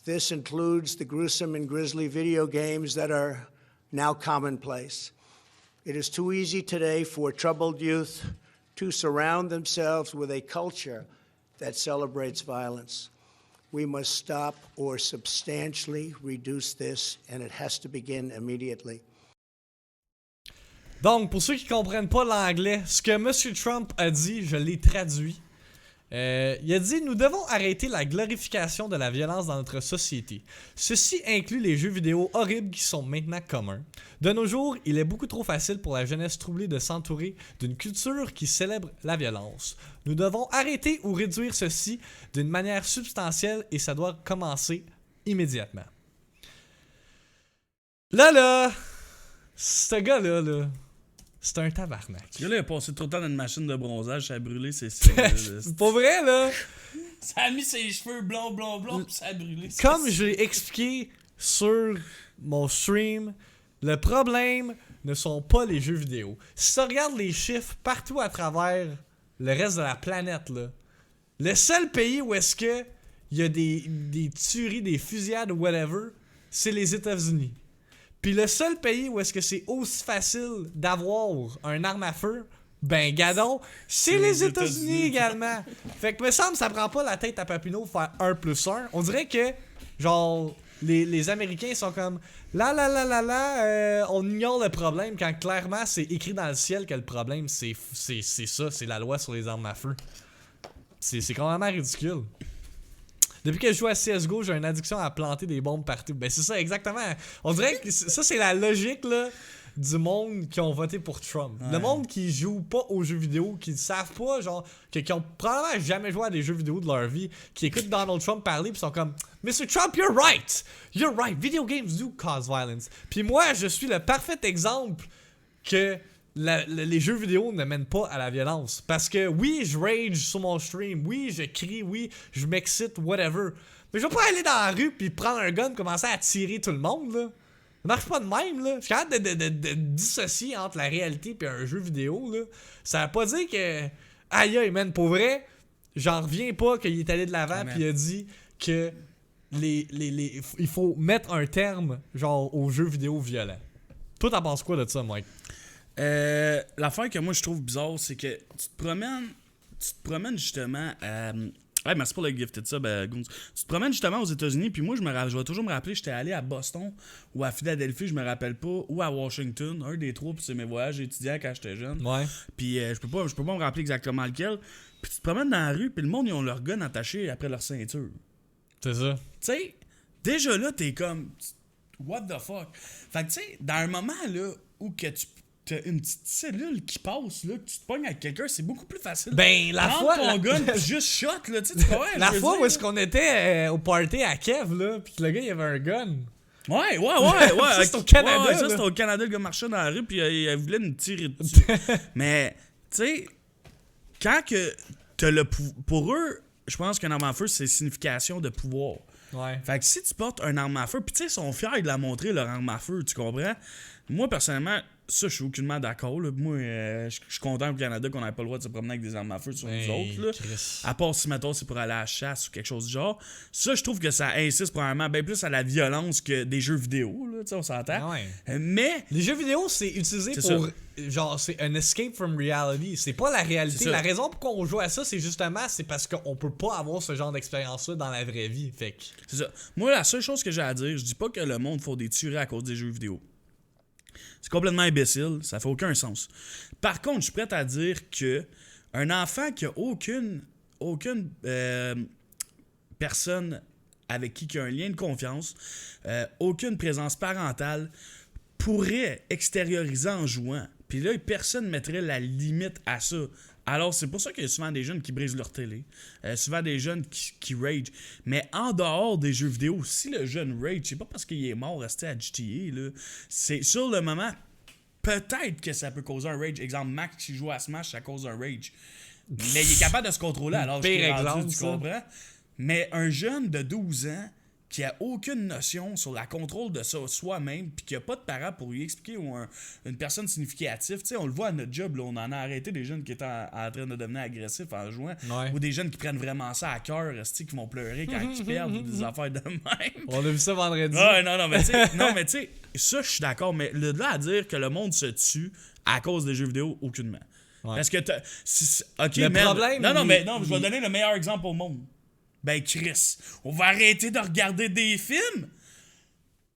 This includes the gruesome and grisly video games that are now commonplace. It is too easy today for troubled youth to surround themselves with a culture that celebrates violence. We must stop or substantially reduce this, and it has to begin immediately. Donc, pour ceux qui comprennent pas l'anglais, ce que M. Trump a dit, je l'ai traduit. Il a dit « Nous devons arrêter la glorification de la violence dans notre société. Ceci inclut les jeux vidéo horribles qui sont maintenant communs. De nos jours, il est beaucoup trop facile pour la jeunesse troublée de s'entourer d'une culture qui célèbre la violence. Nous devons arrêter ou réduire ceci d'une manière substantielle et ça doit commencer immédiatement. » Là, ce gars-là, là, c'est un tabarnak. Ce gars-là, il a passé trop de temps dans une machine de bronzage, ça a brûlé ses C'est pas vrai, là. Ça a mis ses cheveux blonds, puis ça a brûlé. Comme je l'ai expliqué sur mon stream, le problème ne sont pas les jeux vidéo. Si tu regardes les chiffres partout à travers le reste de la planète, là, le seul pays où est-ce que il y a des tueries, des fusillades ou whatever, c'est les États-Unis. Puis le seul pays où est-ce que c'est aussi facile d'avoir un arme à feu, ben gadon, c'est les États-Unis également. Fait que me semble ça prend pas la tête à Papineau pour faire 1 + 1. On dirait que genre les Américains sont comme on ignore le problème quand clairement c'est écrit dans le ciel que le problème c'est ça, c'est la loi sur les armes à feu. C'est quand même ridicule. Depuis que je joue à CSGO, j'ai une addiction à planter des bombes partout. Ben c'est ça, exactement. On dirait que ça, c'est la logique là, du monde qui ont voté pour Trump. Ouais. Le monde qui joue pas aux jeux vidéo, qui ne savent pas, genre, qui ont probablement jamais joué à des jeux vidéo de leur vie, qui écoutent Donald Trump parler pis sont comme « Mr. Trump, you're right! You're right! Video games do cause violence. » Puis moi, je suis le parfait exemple que les jeux vidéo ne mènent pas à la violence. Parce que oui, je rage sur mon stream, oui, je crie, oui, je m'excite, whatever. Mais je vais pas aller dans la rue puis prendre un gun et commencer à tirer tout le monde, là. Ça marche pas de même, là. Je suis capable de dissocier entre la réalité et un jeu vidéo, là. Ça veut pas dire que... Aïe, man, pour vrai, j'en reviens pas qu'il est allé de l'avant puis il a dit que il faut mettre un terme, genre, aux jeux vidéo violents. Toi, t'en penses quoi de ça, Mike? L'affaire que moi je trouve bizarre, c'est que tu te promènes justement à... Ouais, merci pour le gifted ça, Goons. Tu te promènes justement aux États-Unis, puis moi je vais toujours me rappeler, j'étais allé à Boston ou à Philadelphie, je me rappelle pas, ou à Washington, un des trois, puis c'est mes voyages étudiants quand j'étais jeune. Ouais. Puis je peux pas me rappeler exactement lequel. Puis tu te promènes dans la rue, puis le monde ils ont leur gun attaché après leur ceinture. C'est ça. Tu sais, déjà là t'es comme what the fuck. Fait que tu sais, dans un moment là où que t'as une petite cellule qui passe, là, que tu te pognes avec quelqu'un, c'est beaucoup plus facile. Ben, la fois... ton gun, juste shot, là, tu vois. La fois où est-ce qu'on était au party à Kev, là, pis que le gars, il avait un gun. Ouais. Ça, c'est au Canada, ouais, ça, c'était au Canada, le gars marchait dans la rue, puis il voulait nous tirer dessus. Mais, tu sais, quand que t'as le pour eux, je pense qu'un arme à feu, c'est signification de pouvoir. Ouais. Fait que si tu portes un arme à feu, puis tu sais, ils sont fiers de la montrer, leur arme à feu, tu comprends? Moi, personnellement, ça, je suis aucunement d'accord. Là. Moi, je suis content au Canada qu'on n'ait pas le droit de se promener avec des armes à feu sur nous autres. Là. À part si, mettons, c'est pour aller à la chasse ou quelque chose du genre. Ça, je trouve que ça insiste probablement bien plus à la violence que des jeux vidéo. Là, on s'entend. Ah ouais. Mais... Les jeux vidéo, c'est utilisé pour... Ça. Genre, c'est un escape from reality. C'est pas la réalité. La raison pour qu'on joue à ça, c'est justement c'est parce qu'on peut pas avoir ce genre d'expérience-là dans la vraie vie. Fait que... C'est ça. Moi, la seule chose que j'ai à dire, je dis pas que le monde faut des tueries à cause des jeux vidéo. C'est complètement imbécile, ça fait aucun sens. Par contre, je suis prêt à dire que un enfant qui a aucune personne avec qui a un lien de confiance, aucune présence parentale, pourrait extérioriser en jouant. Puis là, personne ne mettrait la limite à ça. Alors, c'est pour ça qu'il y a souvent des jeunes qui brisent leur télé. Souvent des jeunes qui rage. Mais en dehors des jeux vidéo, si le jeune rage, c'est pas parce qu'il est mort resté à GTA, là. C'est sur le moment, peut-être que ça peut causer un rage. Exemple, Max qui joue à Smash, ça cause un rage. Mais il est capable de se contrôler alors qu'il est rendu, exemple, tu comprends? Mais un jeune de 12 ans qui a aucune notion sur la contrôle de ça soi-même, puis qui a pas de parents pour lui expliquer, ou une personne significative, tu sais, on le voit à notre job, là, on en a arrêté des jeunes qui étaient en train de devenir agressifs en jouant, ou des jeunes qui prennent vraiment ça à cœur, qui vont pleurer quand ils perdent, ou des affaires de même. On a vu ça vendredi. Ouais, non, mais tu sais, ça, je suis d'accord, mais de là à dire que le monde se tue à cause des jeux vidéo, aucunement. Ouais. Parce que, ok, le problème, non, je vais donner le meilleur exemple au monde. Ben, Chris, on va arrêter de regarder des films?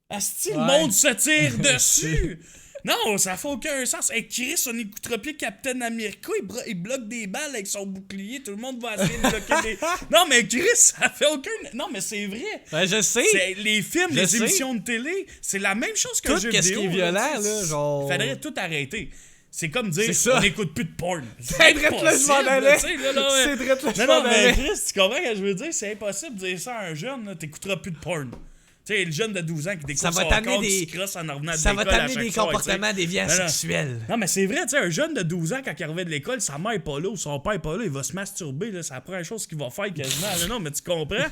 Asti, le monde se tire dessus! Non, ça fait aucun sens. Hey, Chris, on n'écoutera plus Captain America, il bloque des balles avec son bouclier, tout le monde va essayer de bloquer des... Non, mais Chris, ça fait aucun... Non, mais c'est vrai. Ouais, je sais. Les films, les émissions de télé, c'est la même chose qu'un jeu vidéo. Tout ce qui est violent, là, genre... Faudrait tout arrêter. C'est comme dire, on n'écoute plus de porn. C'est drette là, je m'en allais. C'est drette là, je m'en allais. Mais Chris, tu comprends ce que je veux dire? C'est impossible de dire ça à un jeune, t'écouteras plus de porn. Tu sais, le jeune de 12 ans qui découvre son corps, qui se crosse en revenant de l'école. Ça va t'amener des comportements déviants sexuels. Non, mais c'est vrai, tu sais, un jeune de 12 ans, quand il revient de l'école, sa mère est pas là ou son père est pas là, il va se masturber, là, c'est la première chose qu'il va faire quasiment. Là, non, mais tu comprends?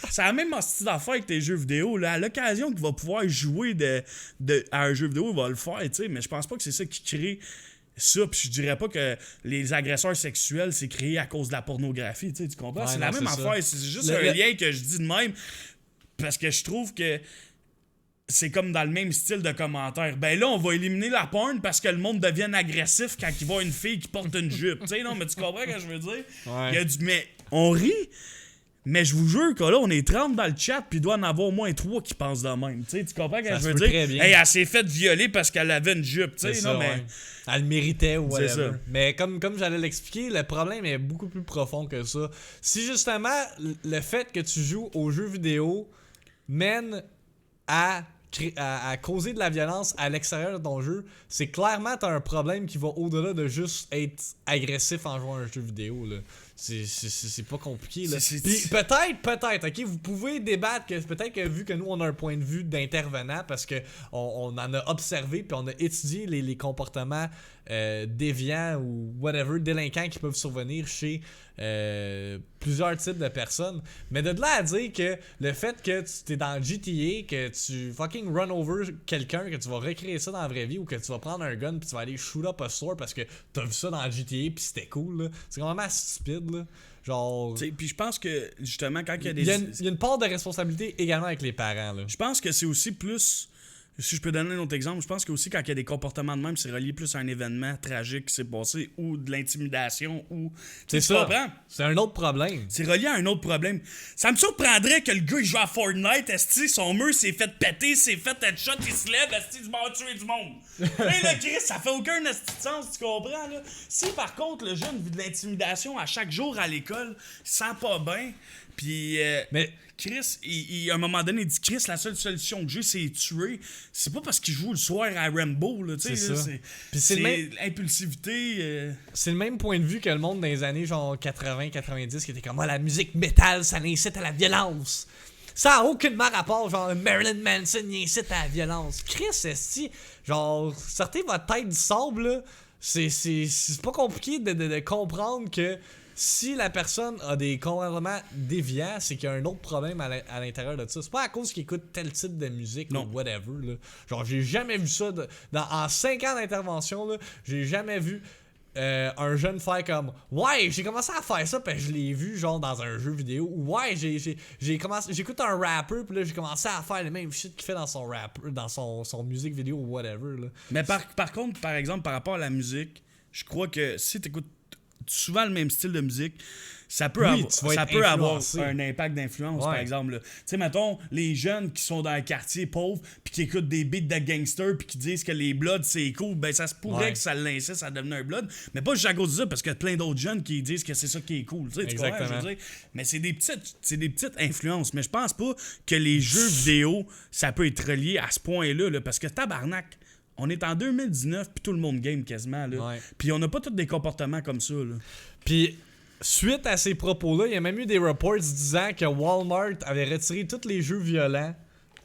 C'est la même style d'affaire avec tes jeux vidéo. Là. À l'occasion qu'il va pouvoir jouer à un jeu vidéo, il va le faire, tu sais, mais je pense pas que c'est ça qui crée ça, puis je dirais pas que les agresseurs sexuels c'est créé à cause de la pornographie, tu comprends? Ouais, c'est la même affaire, c'est juste un lien que je dis de même parce que je trouve que c'est comme dans le même style de commentaire. Ben là, on va éliminer la porn parce que le monde devienne agressif quand il voit une fille qui porte une jupe. Tu sais, non, mais tu comprends ce que je veux dire? Ouais. Il y a mais on rit, mais je vous jure que là, on est 30 dans le chat, puis il doit en avoir au moins 3 qui pensent de même. Tu comprends ce que je veux dire? Hey, elle s'est faite violer parce qu'elle avait une jupe. Tu sais, non, mais. Ouais. Elle le méritait ou whatever. Mais comme j'allais l'expliquer, le problème est beaucoup plus profond que ça. Si justement, le fait que tu joues aux jeux vidéo mène à causer de la violence à l'extérieur de ton jeu, c'est clairement t'as un problème qui va au-delà de juste être agressif en jouant à un jeu vidéo, là. C'est pas compliqué, là. Puis peut-être, ok, vous pouvez débattre que peut-être que vu que nous on a un point de vue d'intervenant parce que on en a observé puis on a étudié les comportements déviants ou whatever, délinquants qui peuvent survenir chez plusieurs types de personnes. Mais de là à dire que le fait que tu t'es dans GTA, que tu fucking run over quelqu'un, que tu vas recréer ça dans la vraie vie ou que tu vas prendre un gun puis tu vas aller shoot up a store parce que t'as vu ça dans GTA puis c'était cool, là. C'est vraiment stupide, là. Genre. Puis je pense que justement quand il y a des. Il y a une part de responsabilité également avec les parents, là. Je pense que c'est aussi plus. Si je peux donner un autre exemple, je pense que aussi quand il y a des comportements de même, c'est relié plus à un événement tragique qui s'est passé ou de l'intimidation ou. C'est ça. C'est un autre problème. C'est relié à un autre problème. Ça me surprendrait que le gars il joue à Fortnite, esti, son mur s'est fait péter, s'est fait headshot, il se lève, esti, il va tuer du monde. Mais là, Chris, ça fait aucun esti de sens, tu comprends, là? Si par contre le jeune vit de l'intimidation à chaque jour à l'école, il se sent pas bien, puis. Mais. Chris, à un moment donné, il dit Chris, la seule solution que j'ai, c'est tuer. C'est pas parce qu'il joue le soir à Rambo, là, tu sais. C'est l'impulsivité. C'est le même point de vue que le monde dans les années genre 80-90 qui était comme la musique métal, ça incite à la violence. Ça a aucunement rapport, genre Marilyn Manson, il incite à la violence. Chris, esti, genre, sortez votre tête du sable, là. C'est pas compliqué de comprendre que. Si la personne a des comportements déviants, c'est qu'il y a un autre problème à l'intérieur de ça. C'est pas à cause qu'il écoute tel type de musique ou whatever, là. Genre, j'ai jamais vu ça. En 5 ans d'intervention, là, j'ai jamais vu un jeune faire comme « Ouais, j'ai commencé à faire ça, puis je l'ai vu genre dans un jeu vidéo. » Ou « Ouais, j'écoute un rapper, puis là, j'ai commencé à faire le même shit qu'il fait dans son rap, dans son musique vidéo ou whatever. » là. Mais par contre, par exemple, par rapport à la musique, je crois que si t'écoutes souvent le même style de musique, ça peut avoir un impact d'influence, par exemple. Tu sais, mettons, les jeunes qui sont dans un quartier pauvre puis qui écoutent des beats de gangsters puis qui disent que les bloods, c'est cool, ben ça se pourrait que ça l'incite à devenir un blood, mais pas juste à cause de ça, parce qu'il y a plein d'autres jeunes qui disent que c'est ça qui est cool. Tu sais, tu comprends, je veux dire? Mais c'est des petites influences. Mais je pense pas que les jeux vidéo, ça peut être relié à ce point-là, là, parce que tabarnak, on est en 2019 puis tout le monde game quasiment, là. Puis on n'a pas tous des comportements comme ça, là. Puis suite à ces propos-là, il y a même eu des reports disant que Walmart avait retiré tous les jeux violents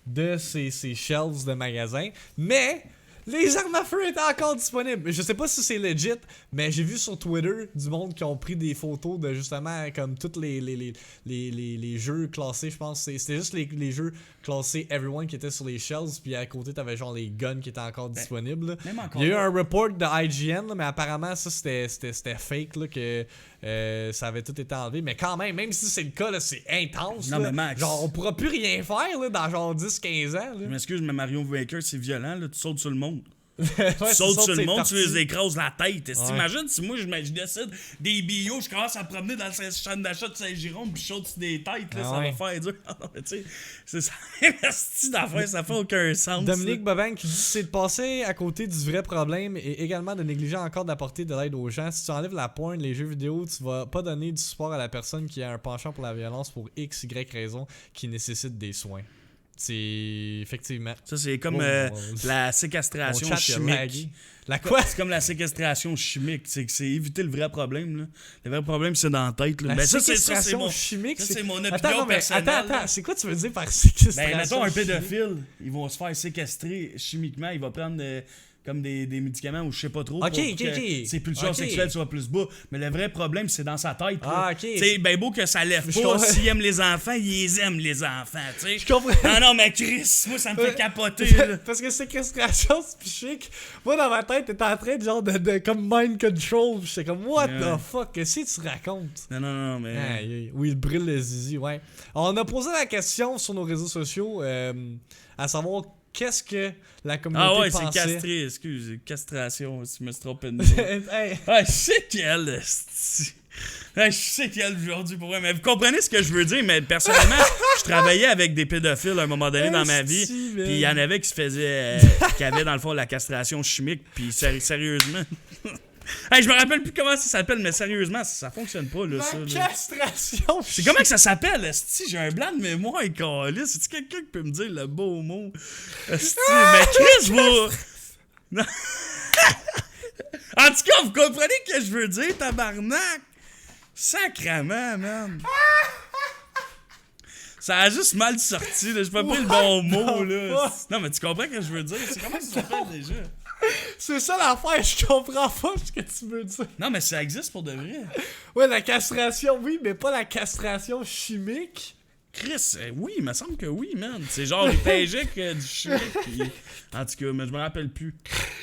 de ses shelves de magasins. Mais Les armes à feu étaient encore disponibles. Je sais pas si c'est legit, mais j'ai vu sur Twitter du monde qui ont pris des photos de justement comme tous les jeux classés, je pense. C'était juste les jeux classés Everyone qui étaient sur les shelves, puis à côté t'avais genre les guns qui étaient encore disponibles. Là. Même encore Il y a eu là. un report de IGN, là, mais apparemment ça c'était fake, là, que ça avait tout été enlevé. Mais quand même si c'est le cas, là, c'est intense. Non, là. mais Max. Genre on pourra plus rien faire là, dans genre 10-15 ans. Là. Je m'excuse, mais Mario Maker, c'est violent, là. Tu sautes sur le monde. Ouais, Tu sautes sur le monde, tu les les écrases la tête. Ouais. T'imagines si moi je décide des billots, je commence à me promener dans le centre d'achat de Saint-Jérôme puis je saute sur des têtes, là, Ah ça ouais. va faire dur. Non, mais tu sais, c'est ça. Esti d'affaires, ça fait aucun sens. Dominique là. Boban qui dit c'est de passer à côté du vrai problème et également de négliger encore d'apporter de l'aide aux gens. Si tu enlèves la pointe, les jeux vidéo, tu vas pas donner du support à la personne qui a un penchant pour la violence pour X, Y raison qui nécessite des soins. C'est effectivement. Ça, c'est comme Oh, la Mon séquestration chat, il a lagué. chimique. La quoi? C'est comme la séquestration chimique. C'est éviter le vrai problème. Là. Le vrai problème, c'est dans la tête. Là. La Ben, ça, séquestration c'est mon, chimique, ça, c'est mon opinion Attends, non, mais personnelle. attends, c'est quoi tu veux dire par séquestration Ben, mettons un chimique? pédophile, ils vont se faire séquestrer chimiquement, il va prendre comme des médicaments ou je sais pas trop Ok, pour ok, que ok. ses pulsions Ok. sexuelles soient plus bas. Mais le vrai problème, c'est dans sa tête. Ah, là. ok. C'est ben beau que ça lève Je pas. comprends. S'il aime les enfants, il les aime, les enfants. Tu sais. Je comprends. Non, mais Chris, moi, ça me fait capoter. Là. Parce que séquestration psychique, moi dans ma tête, t'étais en train de genre de comme mind control. J'étais comme, what Ouais. the fuck, qu'est-ce que tu racontes? Non, mais. Aïe, aïe. Oui, il brûle le zizi, ouais. On a posé la question sur nos réseaux sociaux, à savoir qu'est-ce que la communauté Ah ouais, c'est pensait. castré, excuse, castration, si je me suis trompé de mot. Hey, Ah, je sais qu'elle, esti. Ah, je sais qu'elle aujourd'hui pour vrai, mais vous comprenez ce que je veux dire, mais personnellement, je travaillais avec des pédophiles à un moment donné dans ma vie, Esti, man. puis il y en avait qui se faisaient, qui avaient dans le fond la castration chimique, puis sérieusement. Hey, je me rappelle plus comment ça s'appelle, mais sérieusement, ça fonctionne pas, là, la ça. Là. castration C'est comment que ça s'appelle, esti? J'ai un blanc de mémoire, câlisse. C'est-tu quelqu'un qui peut me dire le beau mot? Esti, mais Chris, vous... Non. En tout cas, vous comprenez ce que je veux dire, tabarnak? Sacrement, man. Ça a juste mal sorti, là. J'ai pas pris le bon mot, là. Non, mais tu comprends ce que je veux dire? C'est comment ça s'appelle déjà? C'est ça l'affaire, je comprends pas ce que tu veux dire. Non, mais ça existe pour de vrai. Ouais, la castration, oui, mais pas la castration chimique. Chris, oui, il me semble que oui, man. C'est genre, il t'injecte du chimique. Puis... En tout cas, mais je me rappelle plus.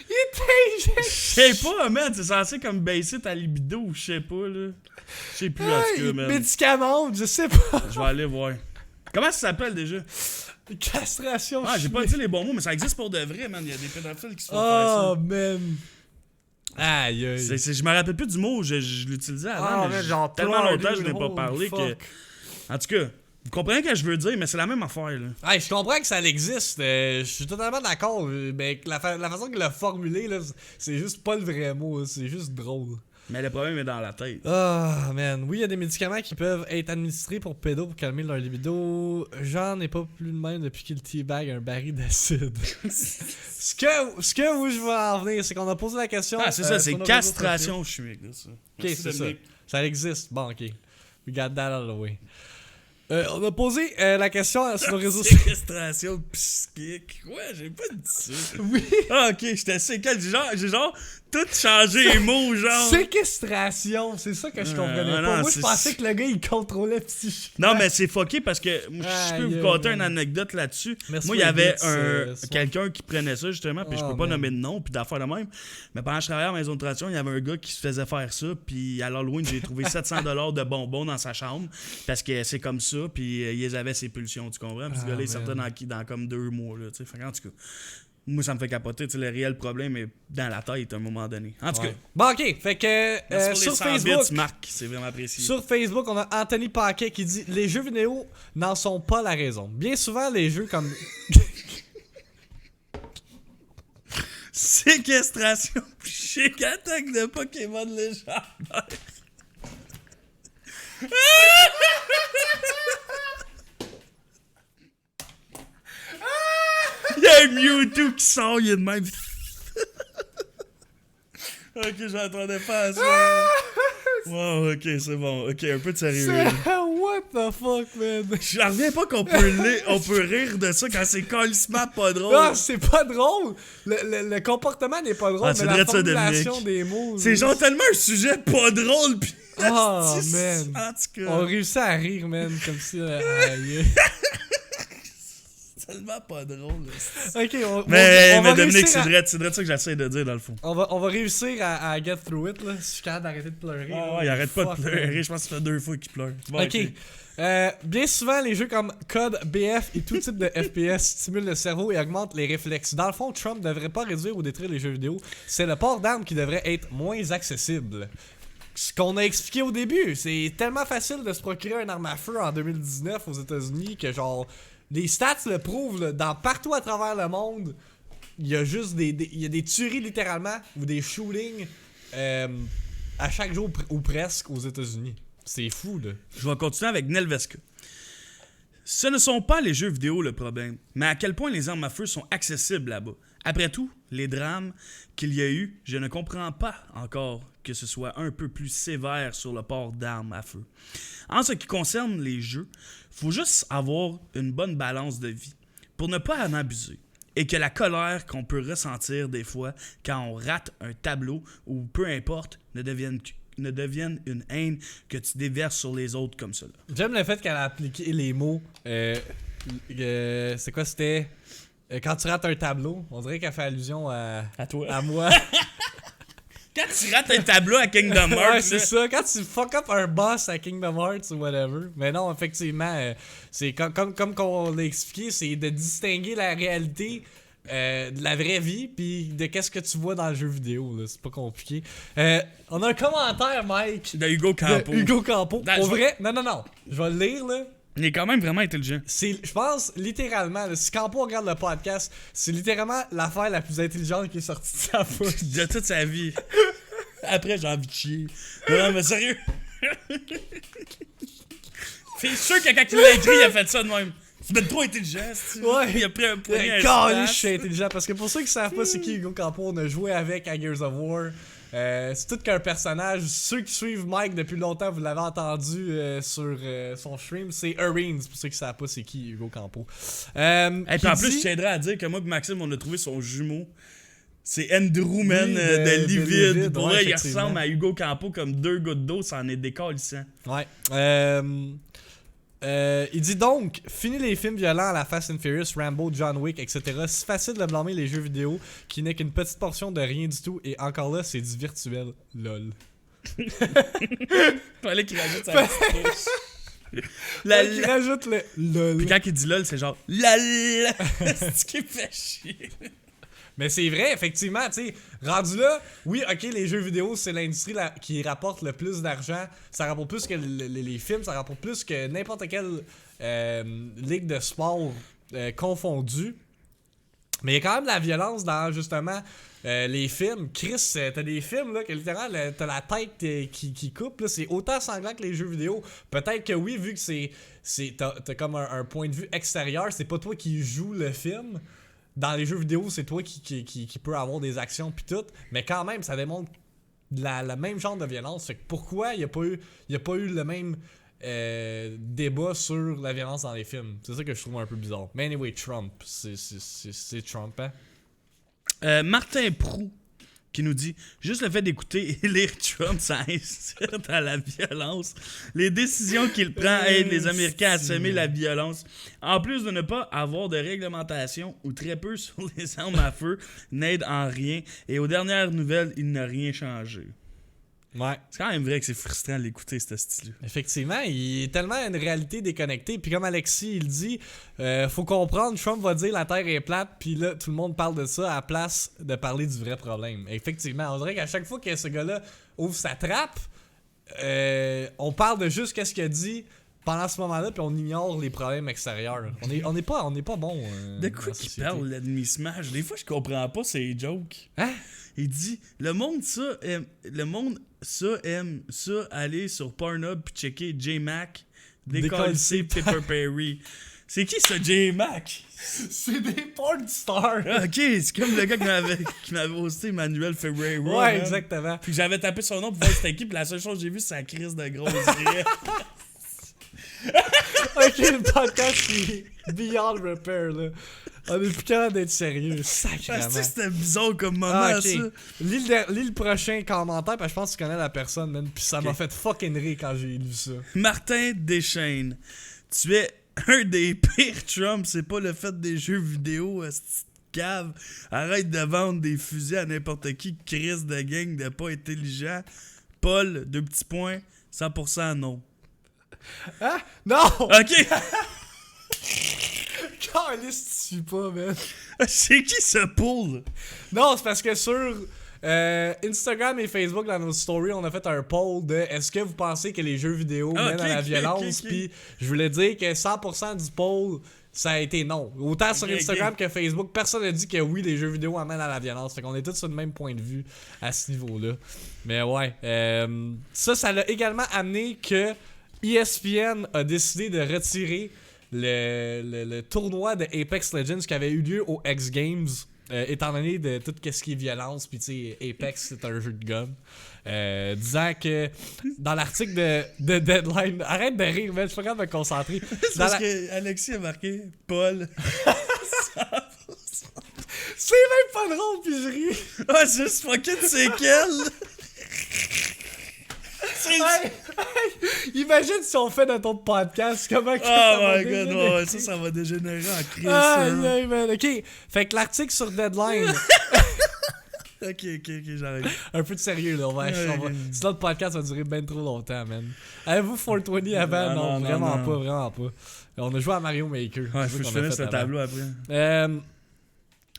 Il t'injecte. Je sais pas, man. C'est censé comme baisser ta libido ou je sais pas, là. Je sais plus, en tout cas, man. Médicaments, je sais pas. Je vais aller voir. Comment ça s'appelle déjà? Castration Ah, j'ai chimique. pas dit les bons mots, mais ça existe pour de vrai, man. Il y a des pédophiles qui se font faire Oh, man. Aïe, aïe. ça. Je me rappelle plus du mot, je l'utilisais avant, mais man, genre tellement pleur, longtemps que je dude, n'ai pas holy parlé que... fuck. En tout cas, vous comprenez ce que je veux dire, mais c'est la même affaire, là. Hey, je comprends que ça existe. Je suis totalement d'accord. Mais la façon qu'il l'a formulé, là, c'est juste pas le vrai mot. là, C'est juste drôle. Mais le problème est dans la tête. Ah, man. Oui, il y a des médicaments qui peuvent être administrés pour pédos pour calmer leur libido. J'en ai pas plus de même depuis qu'il teabag un baril d'acide. ce que où je veux en venir, c'est qu'on a posé la question. Ah, c'est ça, c'est sur nos réseaux sociaux. castration chimique, là, ça. Ok, Merci, c'est ça. Dominique. Ça existe. Bon, ok. We got that out of the way. On a posé la question sur nos réseaux sociaux. Séquestration psychique. Ouais, j'ai pas dit ça. Oui. Ah, ok, j'étais séquel. J'ai genre tout changé les mots, genre. Séquestration, c'est ça que je comprenais non, pas. Moi, je c'est- pensais que le gars, il contrôlait psychiquement. Non, mais c'est fucké parce que moi, je peux Aïe, vous conter aïe. une anecdote là-dessus. Merci Moi, il pour y les avait bits, ça. quelqu'un qui prenait ça, justement, puis je Oh, peux pas man. nommer de nom, puis d'affaires de même. Mais pendant que je travaillais à la maison de tradition, il y avait un gars qui se faisait faire ça, puis à l'Halloween, j'ai trouvé 700$ de bonbons dans sa chambre, parce que c'est comme ça, puis il avait ses pulsions, tu comprends? Puis ce Ah, gars-là, il man. sortait dans comme 2 mois, là, tu sais. Fait qu'en tout cas, moi, ça me fait capoter, tu sais, le réel problème est dans la tête à un moment donné. En tout cas, Ouais. Bon, ok. Fait que merci pour sur les 100 Facebook. bits, Marc, c'est vraiment apprécié. Sur Facebook, on a Anthony Paquet qui dit les jeux vidéo n'en sont pas la raison. Bien souvent, les jeux comme. Séquestration chic, attaque de Pokémon légendaire. Il y a un Mewtwo qui sort, il est de même. Ok, j'entendais pas à ça. Wow, ok, c'est bon. Ok, un peu de sérieux. là. What What the fuck, man? Je reviens pas qu'on peut rire de ça quand c'est calissement pas drôle. Non, c'est pas drôle. Le comportement n'est pas drôle, mais la formulation des mots. C'est genre tellement un sujet pas drôle, pis... Oh, man. En tout cas... On réussit à rire, man, comme si... C'est tellement pas drôle. Ok, mais va Dominique, réussir c'est vrai ça que j'essaie de dire, dans le fond. On va réussir à get through it, là. Si je suis capable d'arrêter de pleurer. Ah ouais, il arrête pas de pleurer. Je pense que ça fait 2 fois qu'il pleure. Bon, ok. Bien souvent, les jeux comme COD, BF et tout type de FPS stimulent le cerveau et augmentent les réflexes. Dans le fond, Trump ne devrait pas réduire ou détruire les jeux vidéo. C'est le port d'armes qui devrait être moins accessible. Ce qu'on a expliqué au début, c'est tellement facile de se procurer une arme à feu en 2019 aux États-Unis que genre... Les stats le prouvent, là, dans partout à travers le monde, il y a juste il y a des tueries littéralement ou des shootings à chaque jour ou presque aux États-Unis. C'est fou, là. Je vais continuer avec Nelveska. Ce ne sont pas les jeux vidéo le problème, mais à quel point les armes à feu sont accessibles là-bas. Après tout, les drames qu'il y a eu, je ne comprends pas encore que ce soit un peu plus sévère sur le port d'armes à feu. En ce qui concerne les jeux, faut juste avoir une bonne balance de vie pour ne pas en abuser. Et que la colère qu'on peut ressentir des fois quand on rate un tableau ou peu importe ne devienne une haine que tu déverses sur les autres comme ça. J'aime le fait qu'elle a appliqué les mots. C'est quoi, c'était quand tu rates un tableau, on dirait qu'elle fait allusion à toi. À moi. Quand tu rates un tableau à Kingdom Hearts. Ouais, c'est ça. Quand tu fuck up un boss à Kingdom Hearts ou whatever. Mais non, effectivement, c'est comme qu'on l'a expliqué, c'est de distinguer la réalité de la vraie vie puis de qu'est-ce que tu vois dans le jeu vidéo. Là. C'est pas compliqué. On a un commentaire, Mike. De Hugo Campo. Hugo Campo. Pour vrai, non. Je vais le lire, là. Il est quand même vraiment intelligent. Je pense, littéralement, là, si Campo regarde le podcast, c'est littéralement l'affaire la plus intelligente qui est sortie de sa bouche. De toute sa vie. Après, j'ai envie de chier. Non, mais sérieux. C'est sûr que quand il l'a écrit, il a fait ça de même. C'est même trop intelligent, ouais. Il a pris un poignet je suis intelligent. Parce que pour ceux qui savent pas c'est qui Hugo Campo, on a joué avec à Gears of War. C'est tout qu'un personnage. Ceux qui suivent Mike depuis longtemps, vous l'avez entendu sur son stream, c'est Areens. Pour ceux qui savent pas c'est qui Hugo Campo. Et puis en plus, je tiendrais à dire que moi et Maxime, on a trouvé son jumeau. C'est Andrew, man, de Livid. Pour vrai, il ressemble à Hugo Campo comme 2 gouttes d'eau, ça en est décalissant. Ouais. Il dit donc, fini les films violents à la Fast and Furious, Rambo, John Wick, etc. C'est facile de blâmer les jeux vidéo qui n'est qu'une petite portion de rien du tout et encore là, c'est du virtuel. Lol. Fallait qu'il rajoute sa petite touche. Il rajoute le lol. Puis quand il dit lol, c'est genre lol. C'est ce qui fait chier. Mais c'est vrai, effectivement, tu sais, rendu là, oui, ok, les jeux vidéo, c'est l'industrie qui rapporte le plus d'argent. Ça rapporte plus que les films, ça rapporte plus que n'importe quelle ligue de sport confondue. Mais il y a quand même de la violence dans, justement, les films. Chris, t'as des films, là, que littéralement, t'as la tête qui coupe, là. C'est autant sanglant que les jeux vidéo. Peut-être que oui, vu que t'as comme un point de vue extérieur, c'est pas toi qui joues le film. Dans les jeux vidéo, c'est toi qui peut avoir des actions pis tout, mais quand même, ça démontre la même genre de violence. Fait que pourquoi il n'y a pas eu le même débat sur la violence dans les films? C'est ça que je trouve un peu bizarre. Mais anyway, Trump, c'est Trump, hein? Martin Proux qui nous dit « Juste le fait d'écouter et lire Trump, ça incite à la violence. Les décisions qu'il prend aident les Américains à semer la violence. En plus de ne pas avoir de réglementation ou très peu sur les armes à feu, n'aide en rien. Et aux dernières nouvelles, il n'a rien changé. » Ouais. C'est quand même vrai que c'est frustrant de l'écouter, ce style-là. Effectivement, il est tellement une réalité déconnectée. Puis comme Alexis, il dit, faut comprendre, Trump va dire la Terre est plate, puis là, tout le monde parle de ça à la place de parler du vrai problème. Effectivement, on dirait qu'à chaque fois que ce gars-là ouvre sa trappe, on parle de juste qu'est-ce qu'il a dit pendant ce moment-là, puis on ignore les problèmes extérieurs. On n'est pas bon. De quoi qu'il parle, l'ennemi Smash? Des fois, je comprends pas ces jokes. Hein? Il dit, le monde aime ça aller sur Pornhub puis checker J-Mac décoller Pepper Perry. C'est qui ça, J-Mac? C'est des porn stars. Ah, ok, c'est comme le gars qui m'avait hosté Manuel Ferreira. Ouais, exactement. Puis j'avais tapé son nom pour voir c'était qui, puis la seule chose que j'ai vue, c'est sa crise de grosse grippe. Ok, le podcast qui est beyond repair, là. On est plus capable d'être sérieux, sacrément. Parce que c'était bizarre comme moment, Ah, ok. ça. Lis le prochain commentaire, parce que je pense que tu connais la personne, man. Puis ça m'a fait fucking rire quand j'ai lu ça. Martin Deschaines. Tu es un des pires Trump, c'est pas le fait des jeux vidéo, esti de cave. Arrête de vendre des fusils à n'importe qui, crise de gang de pas intelligent. Paul, 2 petits points, 100% non. Hein? Non! Ok! Caliste, tu suis pas, man. C'est qui ce Paul? Non, c'est parce que sur Instagram et Facebook, dans nos stories, on a fait un poll de est-ce que vous pensez que les jeux vidéo mènent à la violence? Puis je voulais dire que 100% du poll, ça a été non. Autant sur Instagram que Facebook, personne n'a dit que oui, les jeux vidéo amènent à la violence. Fait qu'on est tous sur le même point de vue à ce niveau-là. Mais ouais. Ça l'a également amené que ESPN a décidé de retirer le tournoi de Apex Legends qui avait eu lieu aux X Games, étant donné de tout ce qui est violence, puis tu sais, Apex c'est un jeu de gun. Disant que dans l'article de Deadline, arrête de rire, man, je suis pas capable de me concentrer. C'est parce que Alexis a marqué Paul. C'est même pas drôle, puis je ris. Ah, c'est juste fucking séquelle. Hey, imagine si on fait notre autre podcast, comment que Oh va my god, dégénérer. ouais, ça va dégénérer en crise. Aïe, aïe, man. Ok, fait que l'article sur Deadline. Ok, j'arrête. Un peu de sérieux, là. Sinon, le podcast va durer bien trop longtemps, man. Avez-vous 420 avant? Non, vraiment pas. On a joué à Mario Maker. Ouais, faut que je finisse le tableau après.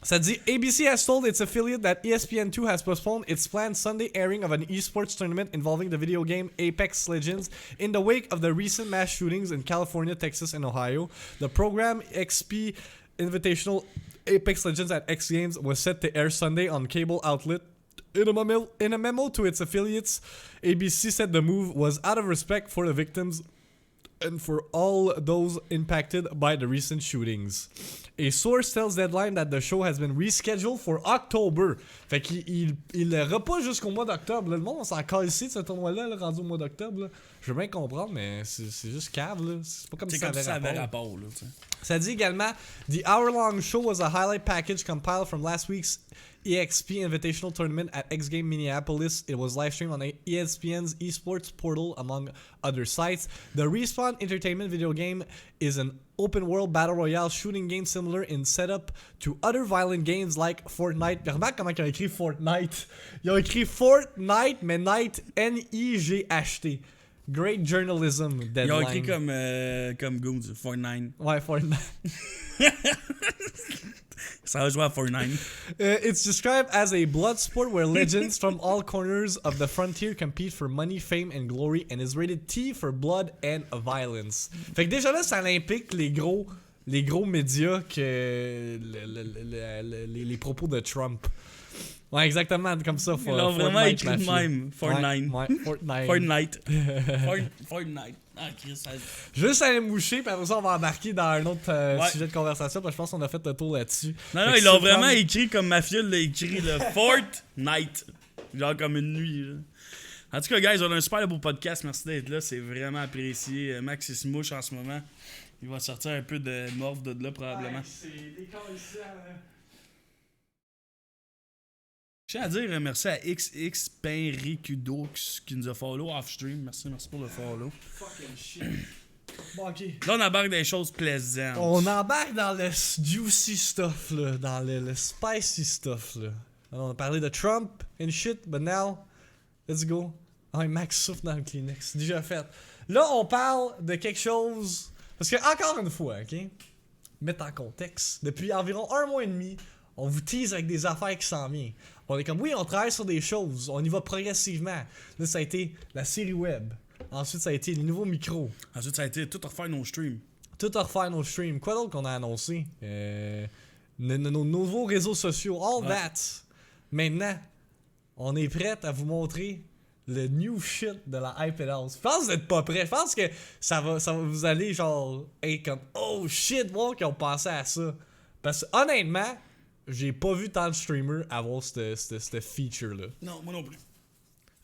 Ça dit ABC has told its affiliate that ESPN2 has postponed its planned Sunday airing of an esports tournament involving the video game Apex Legends in the wake of the recent mass shootings in California, Texas, and Ohio. The program XP Invitational Apex Legends at X Games was set to air Sunday on cable outlet. In a memo to its affiliates, ABC said the move was out of respect for the victims and for all those impacted by the recent shootings. A source tells Deadline that the show has been rescheduled for October. Fait qu'il le repousse jusqu'au mois d'octobre. Le monde, on s'en casse ici de ce tournoi-là, là, rendu au mois d'octobre. Là. Je veux bien comprendre, mais c'est juste cave. Là. C'est pas comme si ça avait rapport. Là, ça dit également, The hour-long show was a highlight package compiled from last week's EXP Invitational Tournament at X Game Minneapolis. It was live-streamed on ESPN's esports portal, among other sites. The Respawn Entertainment video game is an open-world battle royale shooting game similar in setup to other violent games like Fortnite. Remarque comment ils ont écrit Fortnite. Ils ont écrit Fortnite, mais Night, N-I-G-H-T. Great journalism, Deadline. Ils ont écrit comme Goons, Fortnite. Ouais, Fortnite. Ça va jouer à Fortnite. It's described as a blood sport where legends from all corners of the frontier compete for money, fame, and glory, and is rated T for blood and violence. Fait que déjà là, ça implique les gros médias que les propos de Trump. Ouais, exactement, comme ça. Ils l'ont vraiment écrit de même. Fortnite. Ouais, Fortnite. Fortnite. Ah, Chris, ça... Juste aller moucher, puis après ça, on va embarquer dans un autre sujet de conversation, parce que je pense qu'on a fait le tour là-dessus. Non, ils l'ont vraiment écrit comme Mafia l'a écrit, le Fortnite. Genre comme une nuit. Là. En tout cas, guys, on a un super beau podcast. Merci d'être là. C'est vraiment apprécié. Max, il se mouche en ce moment. Il va sortir un peu de morve de là, probablement. C'est décalissant, là. Je tiens à dire merci à XX Penricudo qui nous a follow off-stream. Merci pour le follow. Fucking shit. Bon, ok. Là, on embarque des choses plaisantes. On embarque dans le juicy stuff, là. Dans le spicy stuff, là. Alors, on a parlé de Trump and shit, but now, let's go. Ah, Max souffle dans le Kleenex. C'est déjà fait. Là, on parle de quelque chose... Parce que, encore une fois, ok? Mettre en contexte. Depuis environ 1 mois et demi, on vous tease avec des affaires qui s'en viennent. On est comme, oui, on travaille sur des choses, on y va progressivement. Là, ça a été la série web. Ensuite, ça a été les nouveaux micros. Ensuite, ça a été tout refaire nos streams. Tout refaire nos streams. Quoi d'autre qu'on a annoncé? Nos nouveaux réseaux sociaux. All that. Maintenant, on est prêt à vous montrer le new shit de la iPad House. Je pense que vous êtes pas prêts. Je pense que ça va vous aller genre être comme, oh shit, voir qu'ils ont pensé à ça. Parce que honnêtement, j'ai pas vu tant de streamers avoir cette feature-là. Non, moi non plus.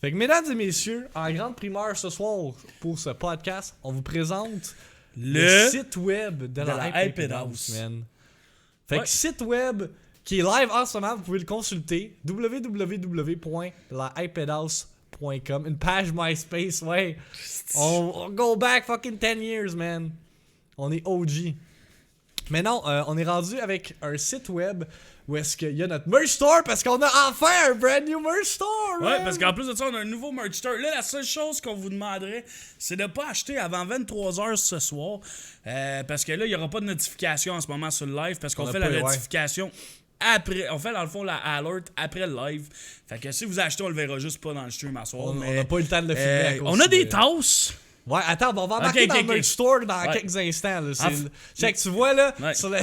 Fait que, mesdames et messieurs, en grande primeur ce soir pour ce podcast, on vous présente le site web de la la Hype Hype House. House, man. Fait que site web qui est live en ce moment, vous pouvez le consulter. www.lahypedhouse.com. Une page MySpace, ouais. On go back fucking 10 years, man. On est OG. Mais non, on est rendu avec un site web où est-ce qu'il y a notre merch store parce qu'on a enfin un brand new merch store, man. Ouais, parce qu'en plus de ça, on a un nouveau merch store. Là, la seule chose qu'on vous demanderait, c'est de ne pas acheter avant 23h ce soir. Parce que là, il n'y aura pas de notification en ce moment sur le live parce qu'on fait la notification après. On fait dans le fond la alert après le live. Fait que si vous achetez, on le verra juste pas dans le stream à soir. On n'a pas eu le temps de le filmer à cause on a des tasses. Ouais, attends, on va embarquer dans le merch store dans quelques instants. Là. Check, tu vois là, sur le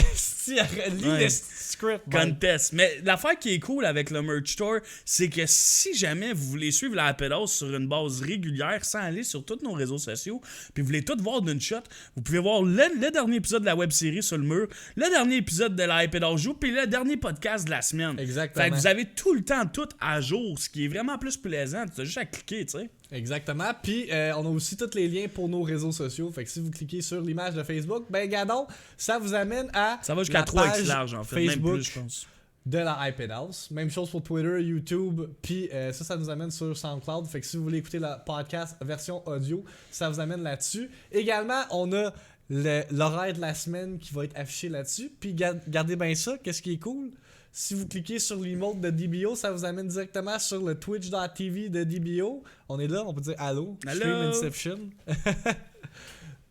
script. Contest. Mais l'affaire qui est cool avec le merch store, c'est que si jamais vous voulez suivre la Hype House sur une base régulière sans aller sur tous nos réseaux sociaux, puis vous voulez tout voir d'une shot, vous pouvez voir le dernier épisode de la web-série sur le mur, le dernier épisode de la Hype House joue, puis le dernier podcast de la semaine. Exactement. Fait que vous avez tout le temps tout à jour, ce qui est vraiment plus plaisant. Tu as juste à cliquer, tu sais. Exactement. Puis on a aussi tous les liens pour nos réseaux sociaux. Fait que si vous cliquez sur l'image de Facebook, ben gadon, ça vous amène à ça va jusqu'à 3x large en fait, Facebook même plus, je pense. De la Hype House. Même chose pour Twitter, YouTube, puis ça nous amène sur SoundCloud. Fait que si vous voulez écouter la podcast version audio, ça vous amène là-dessus. Également, on a l'horaire de la semaine qui va être affiché là-dessus. Puis gardez bien ça, qu'est-ce qui est cool? Si vous cliquez sur l'emote de DBO, ça vous amène directement sur le twitch.tv de DBO. On est là, on peut dire allô. Stream Inception.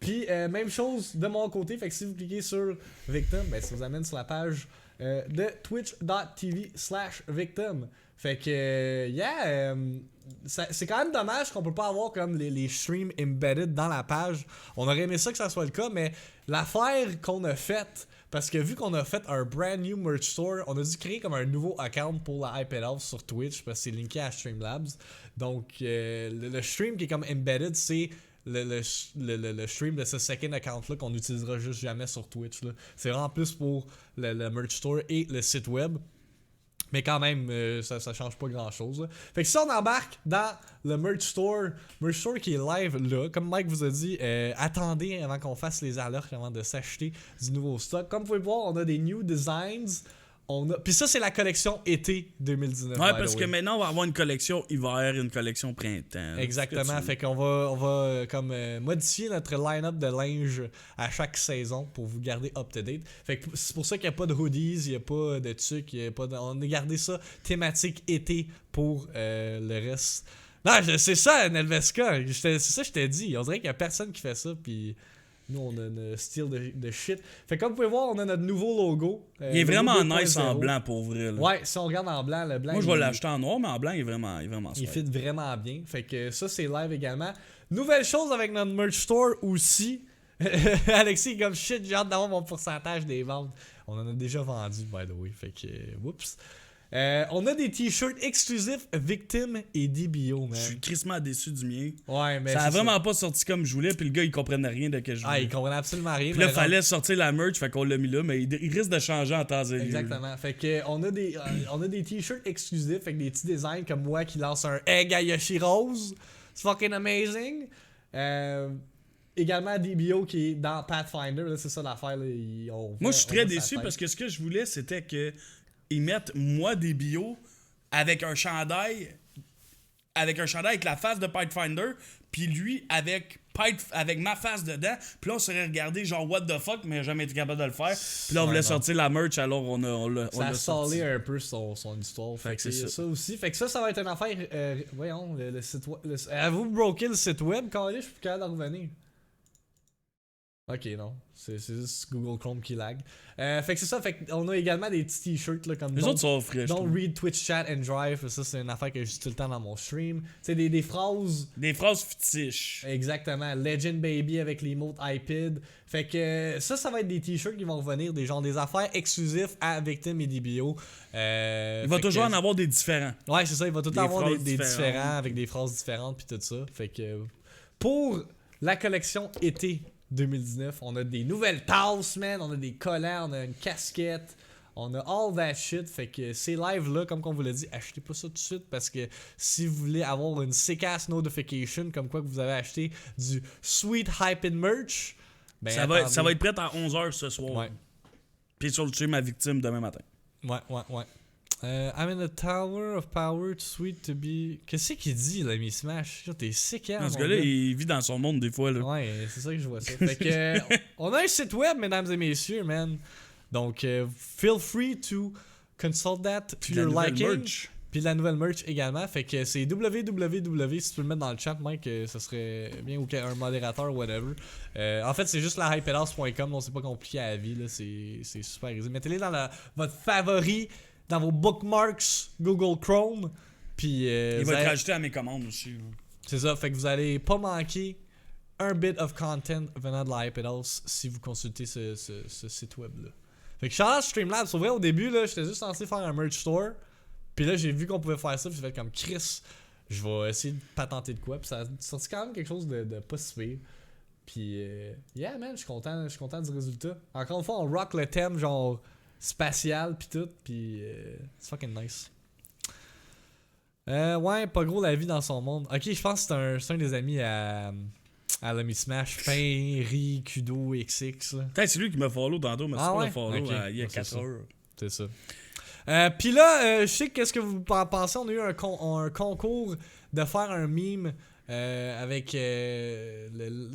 Puis même chose de mon côté, fait que si vous cliquez sur Victim, ben ça vous amène sur la page de twitch.tv/Victim. Fait que c'est quand même dommage qu'on peut pas avoir comme les streams embedded dans la page. On aurait aimé ça que ça soit le cas, mais l'affaire qu'on a faite, parce que vu qu'on a fait un brand new merch store, on a dû créer comme un nouveau account pour la Hype House sur Twitch parce que c'est linké à Streamlabs. Donc le stream qui est comme embedded, c'est le stream de ce second account-là qu'on n'utilisera juste jamais sur Twitch. Là. C'est vraiment plus pour le merch store et le site web. Mais quand même, ça change pas grand-chose. Là. Fait que si on embarque dans le merch store qui est live là, comme Mike vous a dit, attendez avant qu'on fasse les alertes avant de s'acheter du nouveau stock. Comme vous pouvez voir, on a des new designs. Puis ça, c'est la collection été 2019. Ouais, parce que maintenant, on va avoir une collection hiver et une collection printemps. Exactement. Fait qu'on va comme modifier notre line-up de linge à chaque saison pour vous garder up-to-date. Fait que c'est pour ça qu'il n'y a pas de hoodies, il n'y a pas de trucs, on a gardé ça thématique été pour le reste. Non, c'est ça, Nelveska. C'est ça que je t'ai dit. On dirait qu'il n'y a personne qui fait ça, puis... Nous, on a un style de shit. Fait que comme vous pouvez voir, on a notre nouveau logo. Il est vraiment nice en blanc pour vrai. Là. Ouais, si on regarde en blanc, le blanc. Moi, je vais l'acheter en noir, mais en blanc, il est vraiment il fit vraiment bien. Fait que ça, c'est live également. Nouvelle chose avec notre merch store aussi. Alexis est comme shit, j'ai hâte d'avoir mon pourcentage des ventes. On en a déjà vendu, by the way. Fait que, whoops. On a des t-shirts exclusifs Victim et DBO, man. Je suis crissement déçu du mien. Ouais, mais ça a vraiment pas sorti comme je voulais, puis le gars il comprenait rien de ce que je voulais. Ah, il comprenait absolument rien. Puis là, fallait sortir la merch, fait qu'on l'a mis là, mais il risque de changer en temps et lieu. Exactement. Fait que on a des t-shirts exclusifs avec des petits designs comme moi qui lance un Egg à Yoshi Rose. C'est fucking amazing. Également DBO qui est dans Pathfinder, là, c'est ça l'affaire. Là, moi, je suis très déçu parce que ce que je voulais, c'était que ils mettent moi des bio avec un chandail avec la face de Pathfinder, puis lui avec ma face dedans, puis là on serait regardé genre what the fuck, mais jamais été capable de le faire. Puis là on voulait sortir la merch, alors on l'a ça a salé un peu son histoire. Fait que c'est ça aussi. Fait que ça va être une affaire. Voyons, le site web. Avez-vous broké le site web quand je suis plus capable de revenir? Ok, non. C'est juste Google Chrome qui lag. Fait que c'est ça. Fait qu'on a également des petits t-shirts là, comme les autres sont fraîches. Don't read Twitch chat and drive. Ça, c'est une affaire que je dis tout le temps dans mon stream. Tu sais, des phrases. Des phrases fictiches. Exactement. Legend Baby avec l'emote iPad. Fait que ça va être des t-shirts qui vont revenir. Des affaires exclusives à Victim et DBO. Il va toujours en avoir des différents. Ouais, c'est ça. Il va tout le temps avoir des différents avec des phrases différentes puis tout ça. Fait que pour la collection été 2019, on a des nouvelles tasses, man, on a des collants, on a une casquette, on a all that shit. Fait que ces lives-là, comme on vous l'a dit, achetez pas ça tout de suite parce que si vous voulez avoir une sick-ass notification comme quoi que vous avez acheté du Sweet Hyped Merch, Ben, ça va être prêt à 11h ce soir. Ouais. Puis sur le stream ma victime demain matin. Ouais. I'm in a tower of power too sweet to be... Qu'est-ce qu'il dit, l'ami Smash? Yo, t'es sick, hein? Non, ce gars-là, il vit dans son monde des fois. Là. Ouais, c'est ça que je vois ça. Fait que, on a un site web, mesdames et messieurs, man. Donc, feel free to consult that to your liking. Merch. Puis la nouvelle merch également. Fait que c'est www, si tu peux le mettre dans le chat, Mike, ça serait bien, ou un modérateur, whatever. En fait, c'est juste la hypehouse.com, donc c'est pas compliqué à la vie, là, c'est super easy. Mettez-les dans votre favori, dans vos bookmarks Google Chrome. Puis il va être rajouté à mes commandes aussi. Là. C'est ça, fait que vous allez pas manquer un bit of content venant de la hypehouse si vous consultez ce site web-là. Fait que shout-out Streamlabs, c'est vrai, au début, là, j'étais juste censé faire un merch store. Puis là, j'ai vu qu'on pouvait faire ça, puis j'ai fait comme Chris, je vais essayer de patenter de quoi. Puis ça a sorti quand même quelque chose de pas si pire. Puis, yeah, man, je suis content du résultat. Encore une fois, on rock le thème, genre spatial, puis tout. Puis, c'est fucking nice. Ouais, pas gros la vie dans son monde. Ok, je pense que c'est un des amis à l'ami Smash, Pain, Kudo, XX. Peut-être c'est lui qui m'a follow tantôt, mais c'est pas le follow okay. il y a 4 heures. C'est ça. Puis là, je sais qu'est-ce que vous pensez, on a eu un concours de faire un meme avec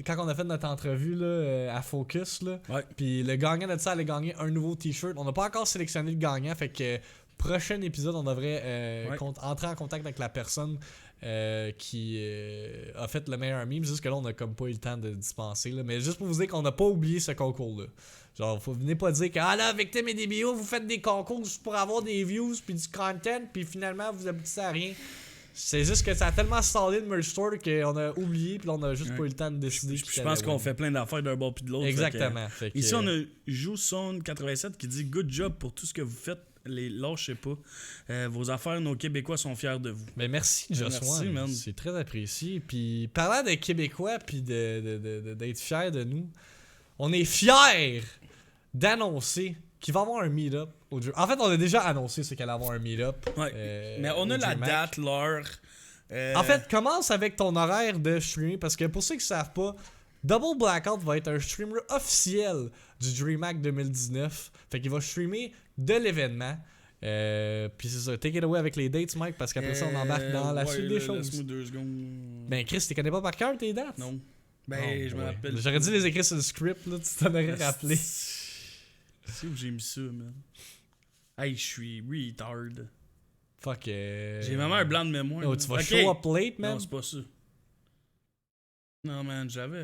quand on a fait notre entrevue là, à Focus là. Ouais. Puis le gagnant de ça allait gagner un nouveau t-shirt. On n'a pas encore sélectionné le gagnant, fait que prochain épisode on devrait entrer en contact avec la personne qui a fait le meilleur meme. Juste que là on a comme pas eu le temps de dispenser là. Mais juste pour vous dire qu'on n'a pas oublié ce concours là. Genre, venez pas dire que là, Victim et DBO, vous faites des concours juste pour avoir des views puis du content, puis finalement vous aboutissez à rien. C'est juste que ça a tellement stallé le merch store qu'on a oublié, puis là on a juste pas eu le temps de décider. Je pense qu'on fait plein d'affaires d'un bord puis de l'autre. Exactement. Fait que, ici on a JouSone87 qui dit good job pour tout ce que vous faites. Lâchez pas. Vos affaires, nos Québécois sont fiers de vous. Mais merci, Joshua. C'est très apprécié. Puis parlant des Québécois, puis d'être fiers de nous, on est fiers d'annoncer qu'il va y avoir un meet-up au jeu. En fait, on a déjà annoncé qu'il allait avoir un meet-up. Ouais. Mais on a la date, l'heure. En fait, commence avec ton horaire de streamer parce que pour ceux qui ne savent pas, Double Blackout va être un streamer officiel du DreamHack 2019. Fait qu'il va streamer de l'événement. Puis c'est ça, take it away avec les dates, Mike, parce qu'après ça, on embarque dans la suite des choses. Laisse-moi 2 secondes. Ben, Chris, tu connais pas par cœur tes dates? Non. Ben, je me rappelle. J'aurais dû les écrire sur le script, là, tu t'en aurais rappelé. C'est où j'ai mis ça, man? Hey, je suis retard. Fuck. J'ai vraiment un blanc de mémoire. Oh, tu vas show up late, man? Non, c'est pas ça. Non, man, j'avais.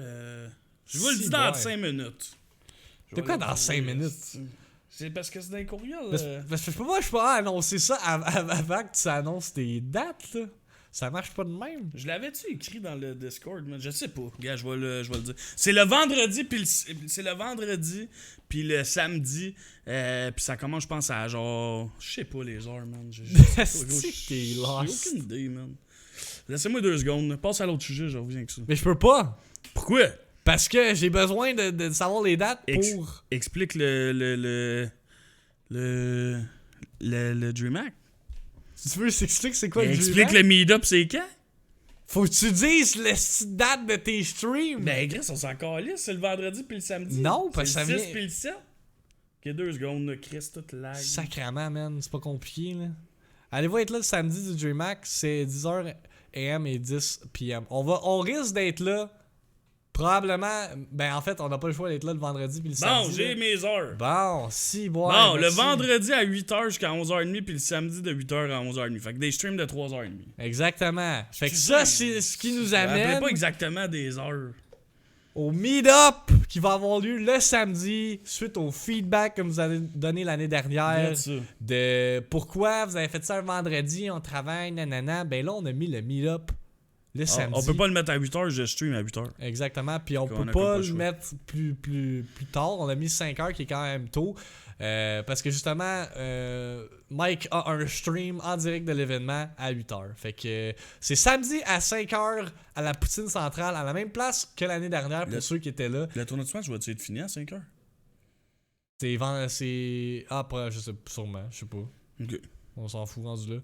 Je vous le dis dans 5 minutes. T'es quoi dans 5 minutes? C'est parce que c'est dans les courriels. Parce que moi, je peux pas annoncer ça avant que tu annonces tes dates, là. Ça marche pas de même. Je l'avais-tu écrit dans le Discord, man? Je sais pas. Regarde, je vais le dire. C'est le vendredi, puis le samedi. Puis ça commence, je pense, à genre. Je sais pas les heures, man. J'ai aucune idée, man. Laissez-moi 2 secondes. Passe à l'autre sujet, je reviens avec ça. Mais je peux pas. Pourquoi? Parce que j'ai besoin de savoir les dates pour. Explique le DreamHack. Si tu veux, explique c'est quoi le DreamHack? Explique le meet-up, c'est quand? Faut que tu dises la date de tes streams. Ben, Chris, on s'en calisse, c'est le vendredi puis le samedi. Non, parce que ça vient. C'est le 6 puis le 7. Ok, 2 secondes, Chris, toute lag. Sacrément, man, c'est pas compliqué, là. Allez-vous être là le samedi du DreamHack, c'est 10h AM et 10 PM. On risque d'être là. Probablement, ben en fait, on n'a pas le choix d'être là le vendredi puis le samedi. Bon, j'ai mes heures. Bon, si, bon. Bon, le vendredi à 8h jusqu'à 11h30 puis le samedi de 8h à 11h30. Fait que des streams de 3h30. Exactement. Fait que ça, c'est ce qui nous amène. Pas exactement des heures. Au meet-up qui va avoir lieu le samedi suite au feedback que vous avez donné l'année dernière de pourquoi vous avez fait ça un vendredi, on travaille, nanana. Ben là, on a mis le meet-up le samedi. On peut pas le mettre à 8h, je stream à 8h. Exactement, puis on peut pas le mettre plus tard. On l'a mis 5h qui est quand même tôt. Parce que justement, Mike a un stream en direct de l'événement à 8h. Fait que c'est samedi à 5h à la Poutine Centrale, à la même place que l'année dernière pour ceux qui étaient là. Le tournoi de Smash va-tu être fini à 5h? C'est. Ah, je sais sûrement, je sais pas. Ok. On s'en fout rendu là.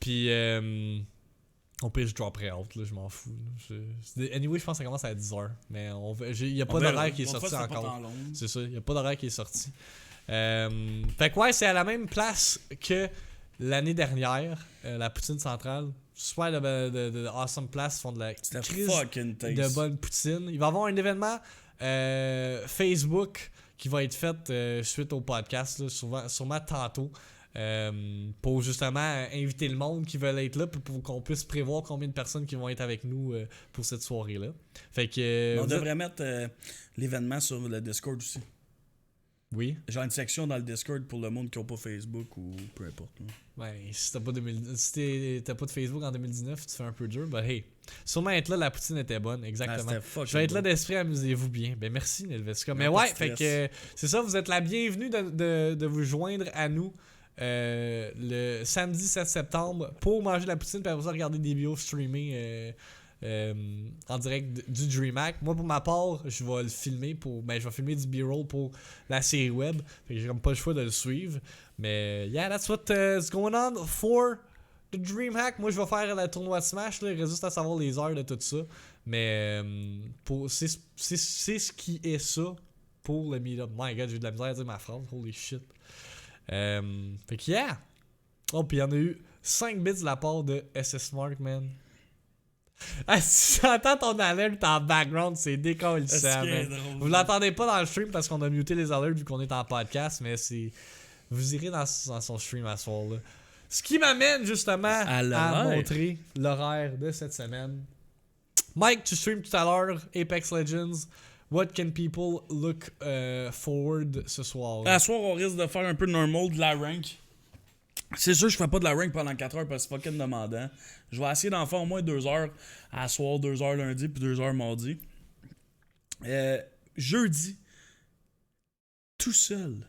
Puis Au pire, je dropperai out, là, je m'en fous. Anyway, je pense que ça commence à 10h. Mais il n'y a pas d'horaire qui est sorti encore. C'est ça, il n'y a pas d'horaire qui est sorti. Fait que ouais, c'est à la même place que l'année dernière, la Poutine Centrale. Super de awesome place, ils font de la crise de bonne poutine. Il va y avoir un événement Facebook qui va être fait suite au podcast, là, sûrement tantôt. Pour justement inviter le monde qui veulent être là pour qu'on puisse prévoir combien de personnes qui vont être avec nous pour cette soirée-là. Fait que on devrait mettre l'événement sur le Discord aussi. Oui. Genre une section dans le Discord pour le monde qui n'a pas Facebook ou peu importe. Hein. Ouais, si t'as pas de Facebook en 2019, tu fais un peu dur. But hey, sûrement être là, la poutine était bonne, exactement. Je vais être là d'esprit, amusez-vous bien. Ben merci Nelveska. Mais ouais, fait que c'est ça, vous êtes la bienvenue de vous joindre à nous le samedi 7 septembre pour manger la poutine et après ça regarder des vidéos streamées en direct du DreamHack. Moi pour ma part, je vais le filmer je vais filmer du B-roll pour la série web. Fait que j'ai comme pas le choix de le suivre. Mais yeah, that's what's going on for the DreamHack. Moi je vais faire le tournoi de Smash, là. Il reste juste à savoir les heures de tout ça. Mais c'est ce qui est ça pour le meet-up. My god, j'ai eu de la misère à dire ma phrase. Holy shit. Fait que yeah. Oh, puis il y en a eu 5 bits de la part de SS Mark, man. Ah, si j'entends ton alerte en background, c'est décollissant, man. Vous l'entendez pas dans le stream parce qu'on a muté les alertes vu qu'on est en podcast, mais c'est. Vous irez dans son stream à ce soir-là. Ce qui m'amène justement à montrer l'horaire de cette semaine. Mike, tu stream tout à l'heure Apex Legends. What can people look forward ce soir? À ce soir, on risque de faire un peu de normal, de la rank. C'est sûr que je fais pas de la rank pendant 4 heures parce que c'est fucking demandant. Je vais essayer d'en faire au moins 2 heures à soir, 2 heures lundi puis 2 heures mardi. Jeudi, tout seul,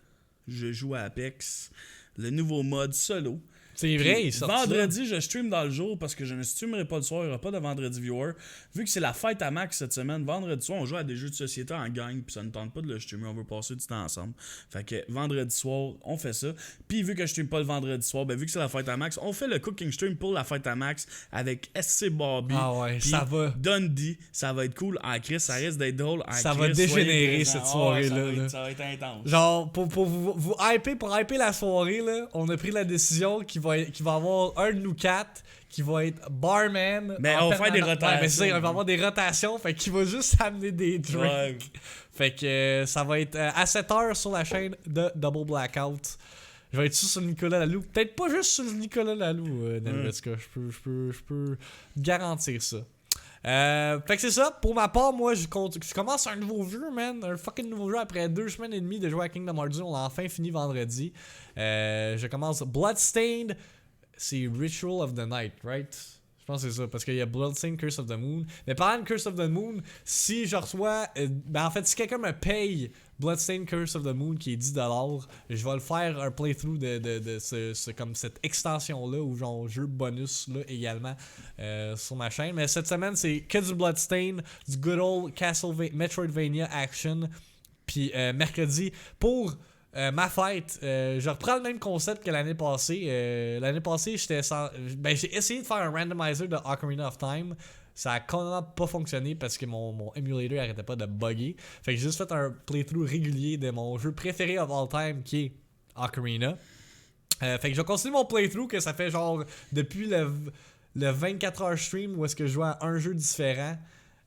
je joue à Apex, le nouveau mode solo. C'est vrai, il sort vendredi, je stream dans le jour parce que je ne streamerai pas le soir. Il n'y aura pas de vendredi viewer. Vu que c'est la fête à Max cette semaine, vendredi soir, on joue à des jeux de société en gang. Puis ça ne tente pas de le streamer. On veut passer du temps ensemble. Fait que vendredi soir, on fait ça. Puis vu que je stream pas le vendredi soir, ben vu que c'est la fête à Max, on fait le cooking stream pour la fête à Max avec SC Bobby. Ah ouais, ça va. Dundee. Ça va être cool. En Chris, ça risque d'être drôle. Ça va dégénérer cette soirée-là. Ça va être intense. Genre, pour vous hyper la soirée, là, on a pris la décision qu'il va avoir un de nous 4 qui va être barman. Mais on va faire des rotations. Ouais, mais c'est ça, on va avoir des rotations. Fait qu'il va juste amener des drinks. Ouais. Fait que ça va être à 7h sur la chaîne de Double Blackout. Je vais être sur Nicolas Lalou. Peut-être pas juste sur Nicolas Lalou, Nelveska. Je peux garantir ça. Fait que c'est ça. Pour ma part, moi, je commence un nouveau jeu, man. Un fucking nouveau jeu après 2 semaines et demie de jouer à Kingdom Hearts 2. On l'a enfin fini vendredi. Je commence Bloodstained. C'est Ritual of the Night, right? Je pense que c'est ça, parce qu'il y a Bloodstained Curse of the Moon. Mais parlant de Curse of the Moon, si je reçois... en fait, si quelqu'un me paye Bloodstained Curse of the Moon, qui est 10$, je vais le faire un playthrough de comme cette extension-là, ou genre jeu bonus là également sur ma chaîne. Mais cette semaine, c'est que du Bloodstained, du good old Metroidvania action. Puis mercredi, pour... ma fête, je reprends le même concept que l'année passée. L'année passée, j'ai essayé de faire un randomizer de Ocarina of Time. Ça a complètement pas fonctionné parce que mon emulator arrêtait pas de bugger. Fait que j'ai juste fait un playthrough régulier de mon jeu préféré of all time qui est Ocarina. Fait que je vais continuer mon playthrough que ça fait genre depuis le 24h stream où est-ce que je joue à un jeu différent.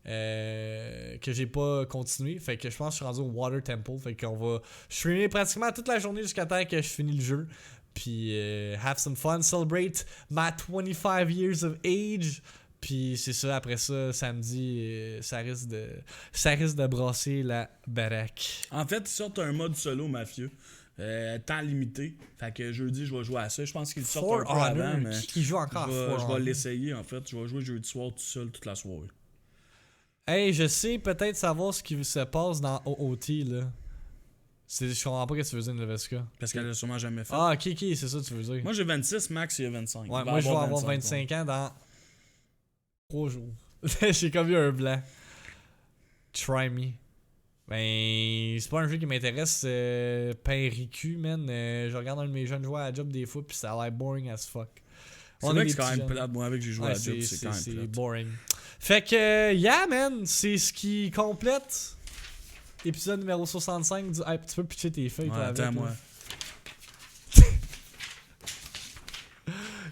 Que j'ai pas continué. Fait que je pense que je suis rendu au Water Temple. Fait qu'on va streamer pratiquement toute la journée jusqu'à temps que je finis le jeu. Puis have some fun, celebrate my 25 years of age. Puis c'est ça, après ça, samedi, ça risque de brasser la baraque. En fait, ils sortent un mode solo mafieux. Temps limité. Fait que jeudi, je vais jouer à ça. Je pense qu'ils sortent un peu avant. Mais qui joue encore je vais l'essayer en fait. Je vais jouer jeudi soir tout seul toute la soirée. Hey, je sais peut-être savoir ce qui se passe dans OOT là. Je comprends pas ce que tu veux dire, Nelveska. Parce qu'elle l'a sûrement jamais fait. Ah, ok, c'est ça que tu veux dire. Moi j'ai 26, Max il a 25. Ouais, moi je vais avoir 25 ans dans 3 jours. J'ai comme eu un blanc. Try me. Ben, c'est pas un jeu qui m'intéresse. Pain Riku, man. Je regarde un de mes jeunes joueurs à la job des fois, puis ça a l'air boring as fuck. C'est On vrai est que des c'est quand petits même jeunes. plate. Moi, avec j'ai joué Ouais, à la job, c'est quand même c'est plate. boring. Fait que, yeah, man, c'est ce qui complète épisode numéro 65 du... Hey, tu peux pitcher tes feuilles, Ouais, toi, avec, attends, moi. là.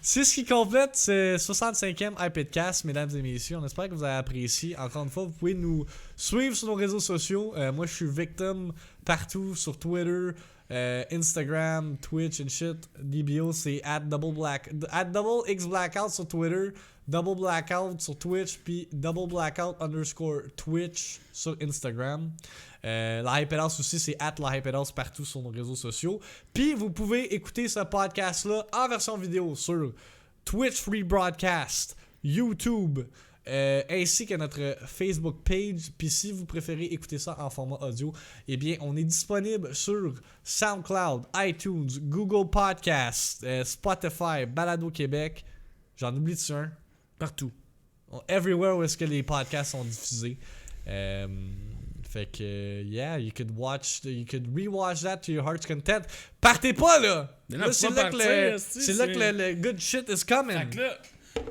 C'est ce qui complète ce 65e iPadcast, mesdames et messieurs. On espère que vous avez apprécié. Encore une fois, vous pouvez nous suivre sur nos réseaux sociaux. Moi, je suis Victim partout sur Twitter, Instagram, Twitch and shit. DBO, c'est @double_x_blackout sur Twitter, double blackout sur Twitch, puis double blackout_Twitch sur Instagram. La Hype House aussi, c'est @la Hype House partout sur nos réseaux sociaux. Puis vous pouvez écouter ce podcast-là en version vidéo sur Twitch Free Broadcast, YouTube, ainsi que notre Facebook page. Puis si vous préférez écouter ça en format audio, eh bien, on est disponible sur SoundCloud, iTunes, Google Podcasts, Spotify, Balado Québec. J'en oublie-tu un? Partout. Everywhere où est-ce que les podcasts sont diffusés. Fait que, yeah, you could rewatch that to your heart's content. Partez pas, là! Mais non, Là, faut c'est pas là, que partir, c'est là que le good shit is coming. Fait que là,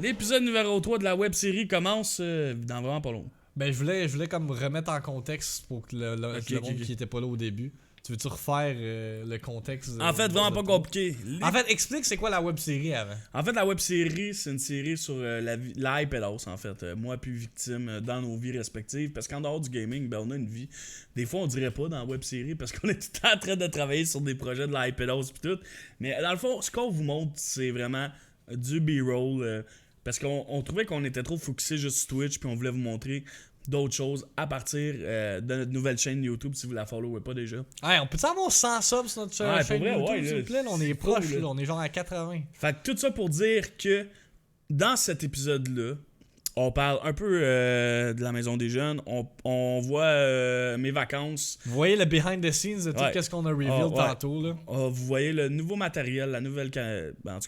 l'épisode numéro 3 de la web-série commence dans vraiment pas long. Ben, je voulais comme remettre en contexte pour que le monde qui était pas là au début. Tu veux-tu refaire le contexte? En fait, vraiment pas compliqué. En fait, explique c'est quoi la web-série avant. En fait, la web-série, c'est une série sur la Hype House, en fait. Moi puis Victime dans nos vies respectives. Parce qu'en dehors du gaming, ben, on a une vie. Des fois, on dirait pas dans la web-série parce qu'on est tout le temps en train de travailler sur des projets de la Hype House pis tout. Mais dans le fond, ce qu'on vous montre, c'est vraiment du B-roll. Parce qu'on trouvait qu'on était trop focusé juste sur Twitch puis on voulait vous montrer d'autres choses à partir de notre nouvelle chaîne YouTube si vous la followez pas déjà. Hey, on peut avoir 100 subs sur notre chaîne vrai, YouTube, ouais, s'il vous plaît? Là, on est cool, proche, là. là, on est genre à 80. Fait que tout ça pour dire que dans cet épisode-là, on parle un peu de la maison des jeunes. On voit mes vacances. Vous voyez le behind the scenes de tout Ouais. ce qu'on a revealed Ouais. tantôt, là. Vous voyez le nouveau matériel, en tout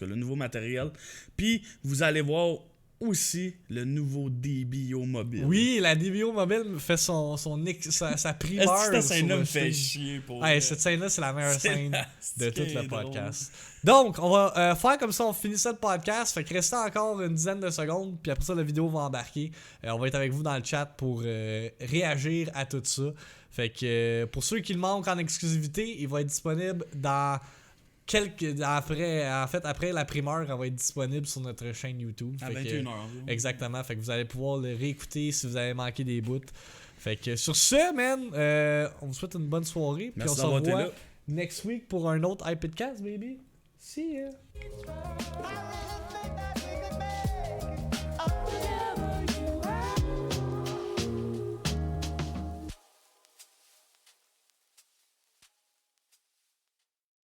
cas le nouveau matériel. Puis vous allez voir aussi le nouveau DBO mobile. Oui, la DBO mobile fait sa primeur. Est-ce que cette sur scène-là le me fait stream. chier pour Ouais, cette scène-là, c'est la meilleure C'est scène de tout le drôle. podcast. Donc, on va faire comme ça, on finit ça le podcast. Fait que restez encore une dizaine de secondes, puis après ça, la vidéo va embarquer. On va être avec vous dans le chat pour réagir à tout ça. Fait que pour ceux qui le manquent en exclusivité, il va être disponible dans après la primeur, elle va être disponible sur notre chaîne YouTube. À Fait que, 21h. exactement. Fait que vous allez pouvoir le réécouter si vous avez manqué des bouts. Fait que sur ce, man, on vous souhaite une bonne soirée. Puis Merci on se d'avoir été revoit là. next week pour un autre iPadcast, baby. See ya.